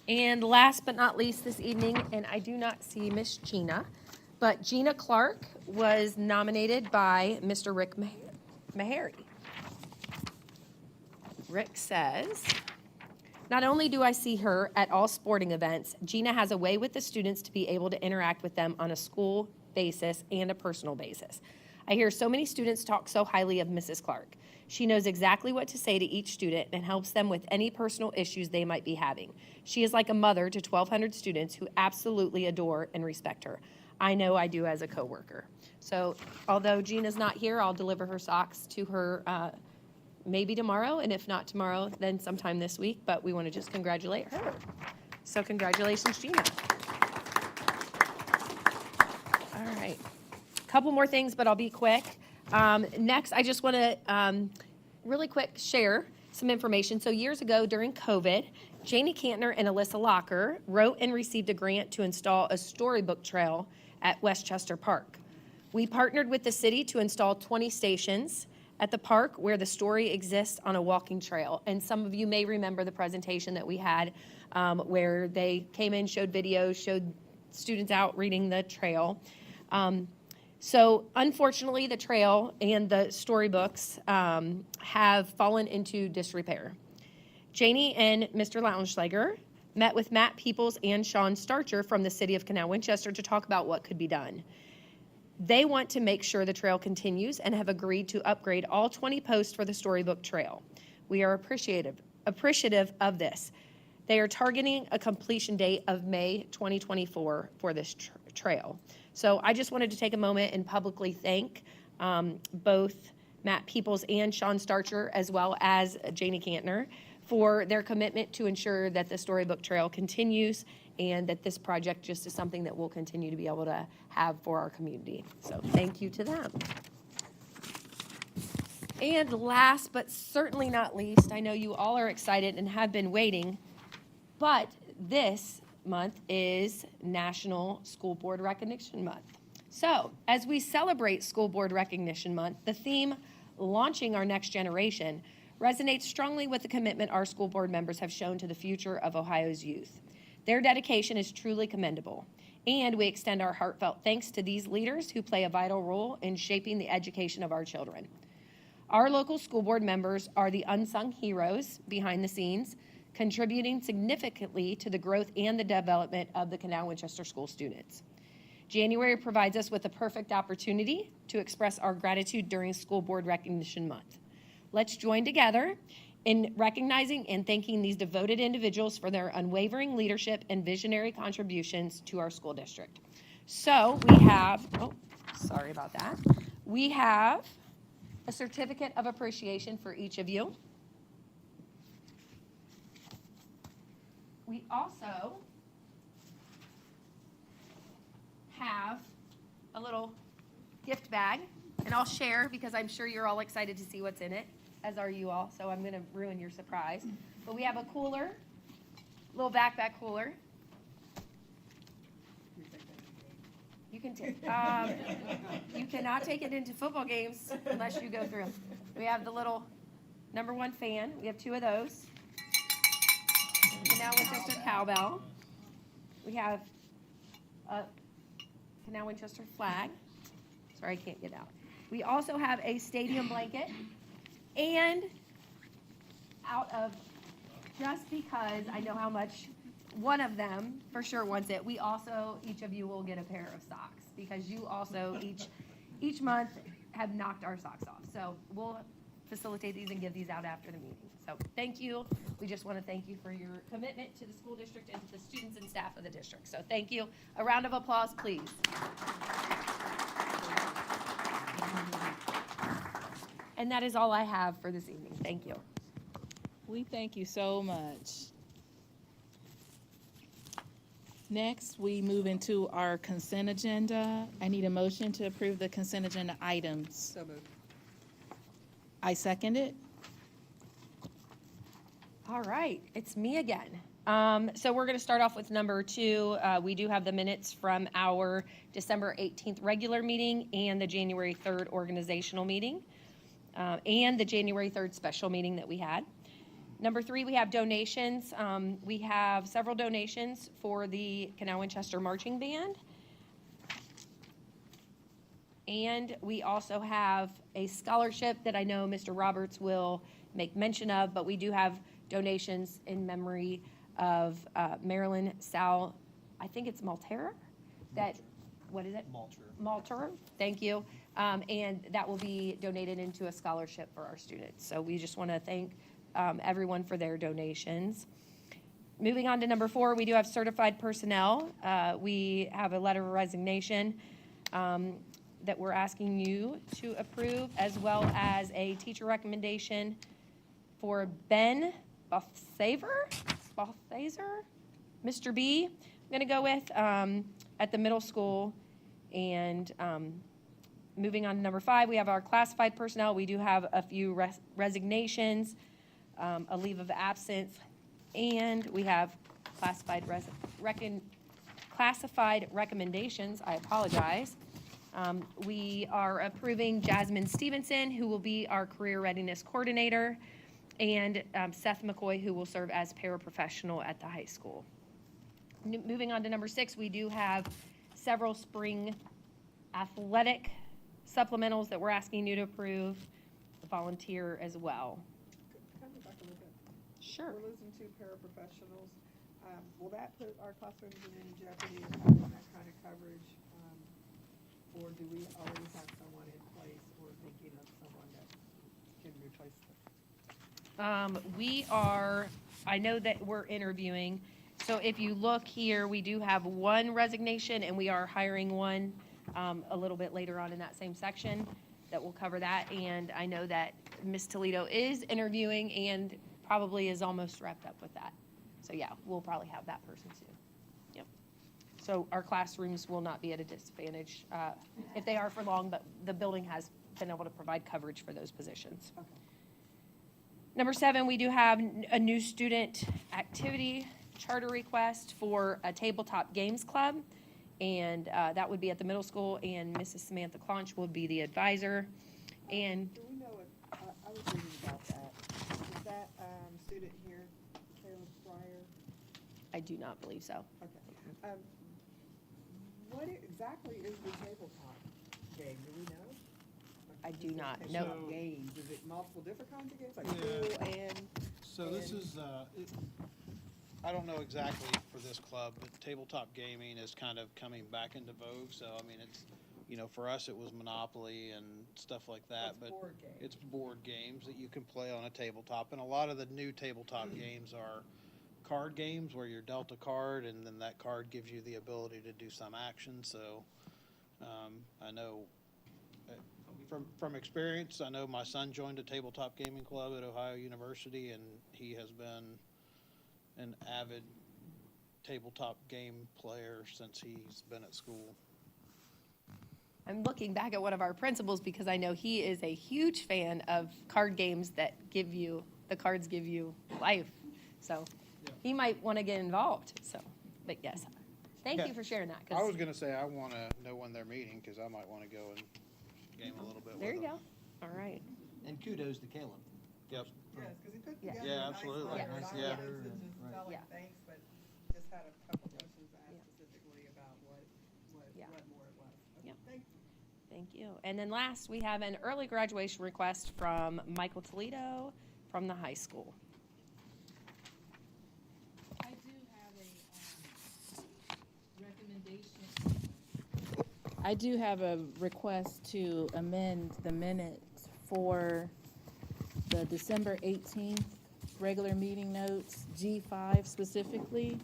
And last but not least this evening, and I do not see Miss Gina, but Gina Clark was nominated by Mr. Rick Meharry. Rick says, not only do I see her at all sporting events, Gina has a way with the students to be able to interact with them on a school basis and a personal basis. I hear so many students talk so highly of Mrs. Clark. She knows exactly what to say to each student and helps them with any personal issues they might be having. She is like a mother to 1,200 students who absolutely adore and respect her. I know I do as a coworker. So although Gina's not here, I'll deliver her socks to her maybe tomorrow, and if not tomorrow, then sometime this week, but we want to just congratulate her. So congratulations, Gina. All right. Couple more things, but I'll be quick. Next, I just want to really quick share some information. So years ago during COVID, Janie Cantner and Alyssa Locker wrote and received a grant to install a storybook trail at Winchester Park. We partnered with the city to install 20 stations at the park where the story exists on a walking trail. And some of you may remember the presentation that we had where they came in, showed videos, showed students out reading the trail. So unfortunately, the trail and the storybooks have fallen into disrepair. Janie and Mr. Lautenschlager met with Matt Peoples and Sean Starcher from the city of Canal, Winchester to talk about what could be done. They want to make sure the trail continues and have agreed to upgrade all 20 posts for the storybook trail. We are appreciative of this. They are targeting a completion date of May 2024 for this trail. So I just wanted to take a moment and publicly thank both Matt Peoples and Sean Starcher, as well as Janie Cantner, for their commitment to ensure that the Storybook Trail continues and that this project just is something that we'll continue to be able to have for our community. So thank you to them. And last but certainly not least, I know you all are excited and have been waiting, but this month is National School Board Recognition Month. So as we celebrate School Board Recognition Month, the theme, Launching Our Next Generation, resonates strongly with the commitment our school board members have shown to the future of Ohio's youth. Their dedication is truly commendable, and we extend our heartfelt thanks to these leaders who play a vital role in shaping the education of our children. Our local school board members are the unsung heroes behind the scenes, contributing significantly to the growth and the development of the Canal Winchester school students. January provides us with a perfect opportunity to express our gratitude during School Board Recognition Month. Let's join together in recognizing and thanking these devoted individuals for their unwavering leadership and visionary contributions to our school district. So we have, sorry about that. We have a certificate of appreciation for each of you. We also have a little gift bag, and I'll share because I'm sure you're all excited to see what's in it, as are you all, so I'm going to ruin your surprise. But we have a cooler, little backpack cooler. You can take. You cannot take it into football games unless you go through. We have the little #1 fan. We have 2 of those. Canal Winchester cowbell. We have a Canal Winchester flag. Sorry, I can't get out. We also have a stadium blanket. And out of, just because I know how much one of them for sure wants it, we also, each of you will get a pair of socks because you also each month have knocked our socks off. So we'll facilitate these and give these out after the meeting. So thank you. We just want to thank you for your commitment to the school district and to the students and staff of the district. So thank you. A round of applause, please. And that is all I have for this evening. Thank you. We thank you so much. Next, we move into our consent agenda. I need a motion to approve the consent agenda items. So moved. I second it. All right, it's me again. So we're going to start off with #2. We do have the minutes from our December 18th regular meeting and the January 3rd organizational meeting. And the January 3rd special meeting that we had. #3, we have donations. We have several donations for the Canal Winchester Marching Band. And we also have a scholarship that I know Mr. Roberts will make mention of, but we do have donations in memory of Marilyn Sal, I think it's Maltera? What is it? Malter, thank you. And that will be donated into a scholarship for our students. So we just want to thank everyone for their donations. Moving on to #4, we do have certified personnel. We have a letter of resignation that we're asking you to approve, as well as a teacher recommendation for Ben Bothazer, Mr. B, I'm going to go with, at the middle school. And moving on to #5, we have our classified personnel. We do have a few resignations, a leave of absence, and we have classified recommendations. I apologize. We are approving Jasmine Stevenson, who will be our career readiness coordinator, and Seth McCoy, who will serve as paraprofessional at the high school. Moving on to #6, we do have several spring athletic supplementals that we're asking you to approve, volunteer as well. Can I go back a little bit? Sure. We're losing 2 paraprofessionals. Will that put our classrooms in any jeopardy of having that kind of coverage? Or do we already have someone in place or thinking of someone that can replace them? I know that we're interviewing. So if you look here, we do have 1 resignation, and we are hiring 1 a little bit later on in that same section. that will cover that. And I know that Ms. Toledo is interviewing and probably is almost wrapped up with that. So yeah, we'll probably have that person soon. Yep. So our classrooms will not be at a disadvantage if they are for long, but the building has been able to provide coverage for those positions. Okay. Number 7, we do have a new student activity charter request for a tabletop games club. And that would be at the middle school, and Mrs. Samantha Clonch will be the advisor. And Do we know if, I was reading about that. Is that student here, Caleb Fryer? I do not believe so. Okay. What exactly is the tabletop game? Do we know? I do not know. Tabletop games, is it multiple different kinds of games, like pool and? So this is, I don't know exactly for this club, but tabletop gaming is kind of coming back into vogue. So, I mean, it's, you know, for us, it was Monopoly and stuff like that. It's board games. It's board games that you can play on a tabletop. And a lot of the new tabletop games are card games where you're dealt a card and then that card gives you the ability to do some action. So I know from experience, I know my son joined a tabletop gaming club at Ohio University, and he has been an avid tabletop game player since he's been at school. I'm looking back at one of our principals because I know he is a huge fan of card games that give you, the cards give you life. So he might want to get involved. So, but yes, thank you for sharing that. 'Cause I was going to say I want to know when they're meeting because I might want to go and game a little bit there with you them. go. All right. And kudos to Caleb. Yep. Yes, because he put Yeah. together Yeah, a nice absolutely. letter, and I Yeah. wanted to just tell him Yeah. thanks, but just had a couple questions to ask specifically about what more it was. Okay, Yep. thank you. Thank you. And then last, we have an early graduation request from Michael Toledo from the high school. I do have a recommendation. I do have a request to amend the minutes for the December 18th regular meeting notes, G5 specifically.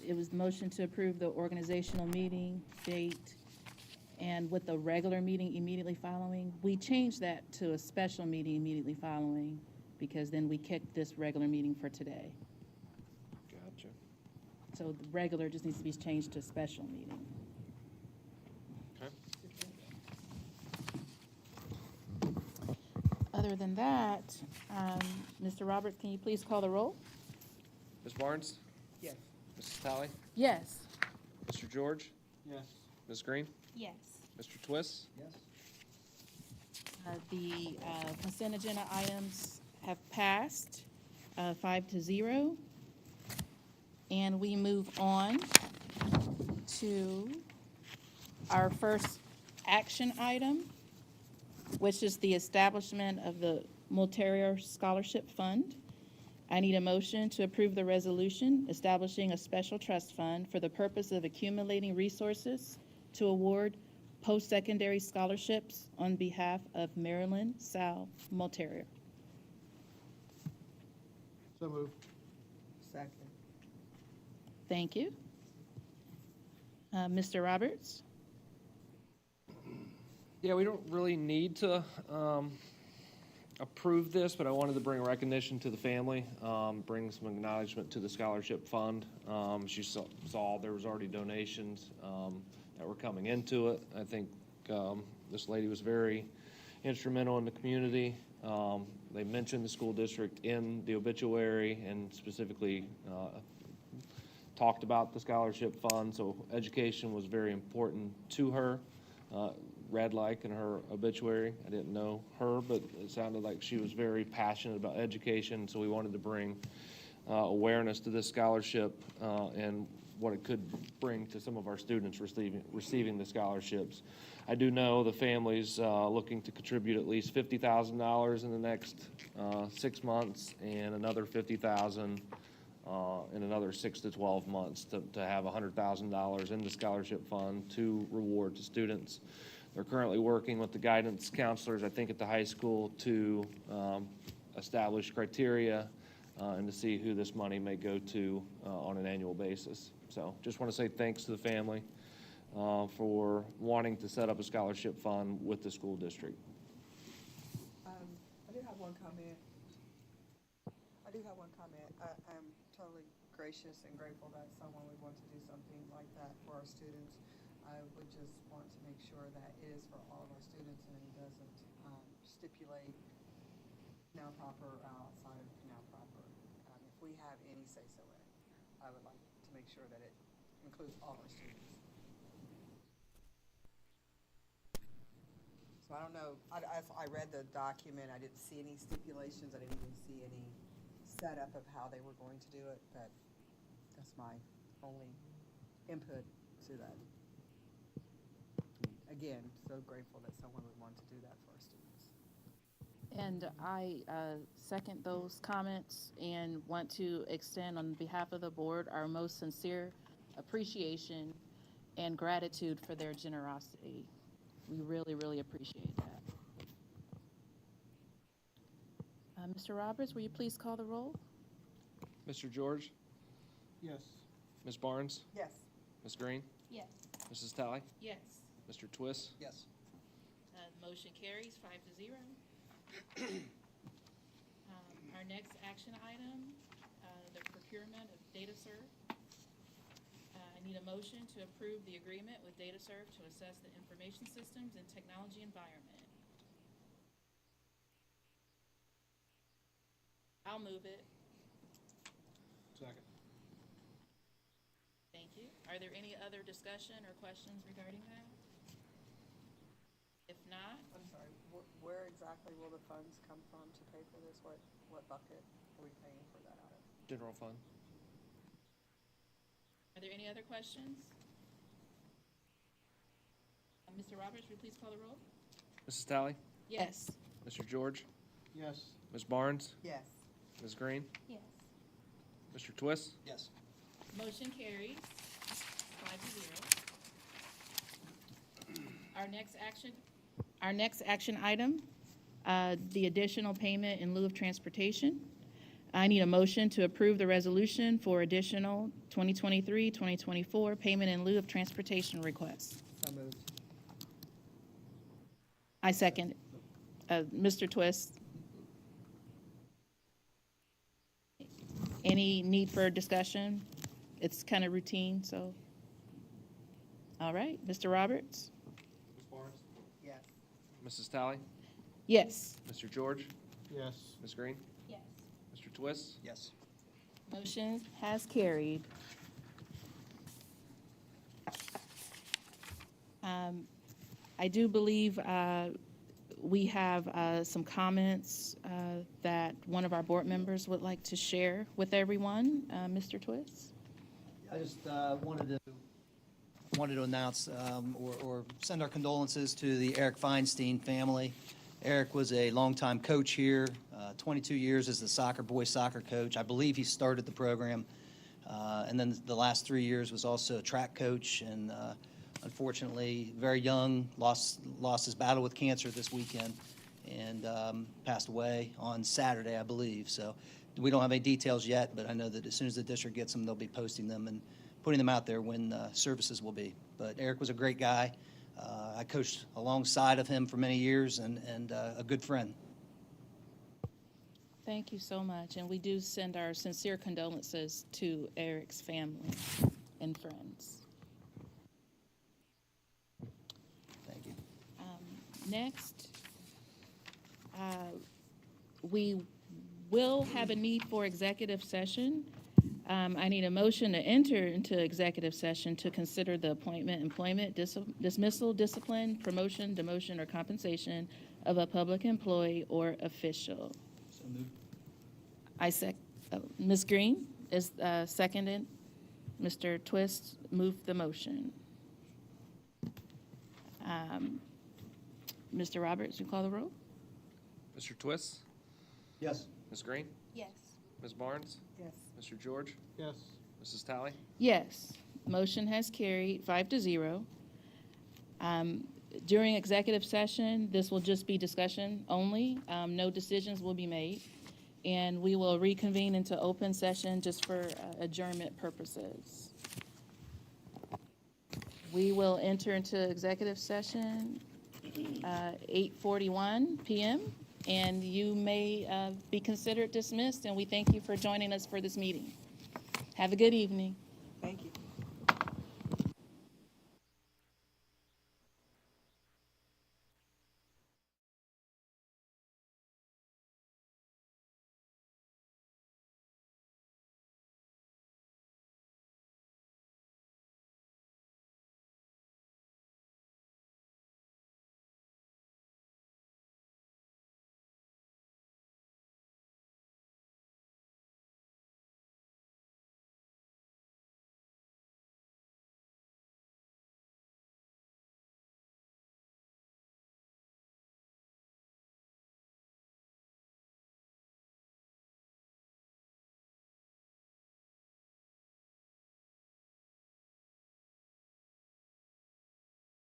It was motion to approve the organizational meeting date and with the regular meeting immediately following. We changed that to a special meeting immediately following because then we kicked this regular meeting for today. Gotcha. So the regular just needs to be changed to special meeting. Okay. Other than that, Mr. Roberts, can you please call the roll? Ms. Barnes? Yes. Mrs. Talley? Yes. Mr. George? Yes. Ms. Green? Yes. Mr. Twist? Yes. The consent agenda items have passed 5-0. And we move on to our first action item, which is the establishment of the Multerior Scholarship Fund. I need a motion to approve the resolution establishing a special trust fund for the purpose of accumulating resources to award post-secondary scholarships on behalf of Marilyn Sal Multerior. So moved. Second. Thank you. Mr. Roberts? Yeah, we don't really need to approve this, but I wanted to bring recognition to the family, bring some acknowledgement to the scholarship fund. She saw there was already donations that were coming into it. I think this lady was very instrumental in the community. They mentioned the school district in the obituary and specifically talked about the scholarship fund, so education was very important to her. Read like in her obituary. I didn't know her, but it sounded like she was very passionate about education, so we wanted to bring awareness to this scholarship and what it could bring to some of our students receiving the scholarships. I do know the family's looking to contribute at least $50,000 in the next 6 months and another $50,000 in another 6 to 12 months to have $100,000 in the scholarship fund to reward to students. They're currently working with the guidance counselors, I think, at the high school to establish criteria and to see who this money may go to on an annual basis. So just want to say thanks to the family. for wanting to set up a scholarship fund with the school district. I do have one comment. I'm totally gracious and grateful that someone would want to do something like that for our students. I would just want to make sure that it is for all of our students and it doesn't stipulate Canal proper or outside of Canal proper. If we have any say-so in it, I would like to make sure that it includes all of our students. So I don't know, as I read the document, I didn't see any stipulations, I didn't even see any setup of how they were going to do it, but that's my only input to that. Again, so grateful that someone would want to do that for our students. And I second those comments and want to extend on behalf of the board our most sincere appreciation and gratitude for their generosity. We really, really appreciate that. Mr. Roberts, will you please call the roll? Mr. George? Yes. Ms. Barnes? Yes. Ms. Green? Yes. Mrs. Talley? Yes. Mr. Twist? Yes. Motion carries 5-0. Our next action item, the procurement of DataServe. I need a motion to approve the agreement with DataServe to assess the information systems and technology environment. I'll move it. Second. Thank you. Are there any other discussion or questions regarding that? If not, I'm sorry, where exactly will the funds come from to pay for this? What bucket are we paying for that out of? General fund. are there any other questions? Mr. Roberts, will you please call the roll? Mrs. Talley? Yes. Mr. George? Yes. Ms. Barnes? Yes. Ms. Green? Yes. Mr. Twist? Yes. Motion carries 5-0. Our next action item, the additional payment in lieu of transportation. I need a motion to approve the resolution for additional 2023-2024 payment in lieu of transportation requests. So moved. I second. Mr. Twist. Any need for discussion? It's kind of routine, so. All right, Mr. Roberts? Ms. Barnes? Yes. Mrs. Talley? Yes. Mr. George? Yes. Ms. Green? Yes. Mr. Twist? Yes. Motion has carried. I do believe we have some comments that one of our board members would like to share with everyone. Mr. Twist? I just wanted to announce or send our condolences to the Eric Feinstein family. Eric was a longtime coach here, 22 years as the boys soccer coach. I believe he started the program, and then the last 3 years was also a track coach, and unfortunately, very young, lost his battle with cancer this weekend, and passed away on Saturday, I believe. So we don't have any details yet, but I know that as soon as the district gets them, they'll be posting them and putting them out there when services will be. But Eric was a great guy. I coached alongside of him for many years, and a good friend. Thank you so much, and we do send our sincere condolences to Eric's family and friends. Thank you. Next, we will have a need for executive session. I need a motion to enter into executive session to consider the appointment, employment, dismissal, discipline, promotion, demotion, or compensation of a public employee or official. So moved. Ms. Green is seconded. Mr. Twist moved the motion. Mr. Roberts, you call the roll? Mr. Twist? Yes. Ms. Green? Yes. Ms. Barnes? Yes. Mr. George? Yes. Mrs. Talley? Yes. Motion has carried 5-0. During executive session, this will just be discussion only. No decisions will be made. And we will reconvene into open session just for adjournment purposes. We will enter into executive session 8:41 p.m. and you may be considered dismissed, and we thank you for joining us for this meeting. Have a good evening. Thank you.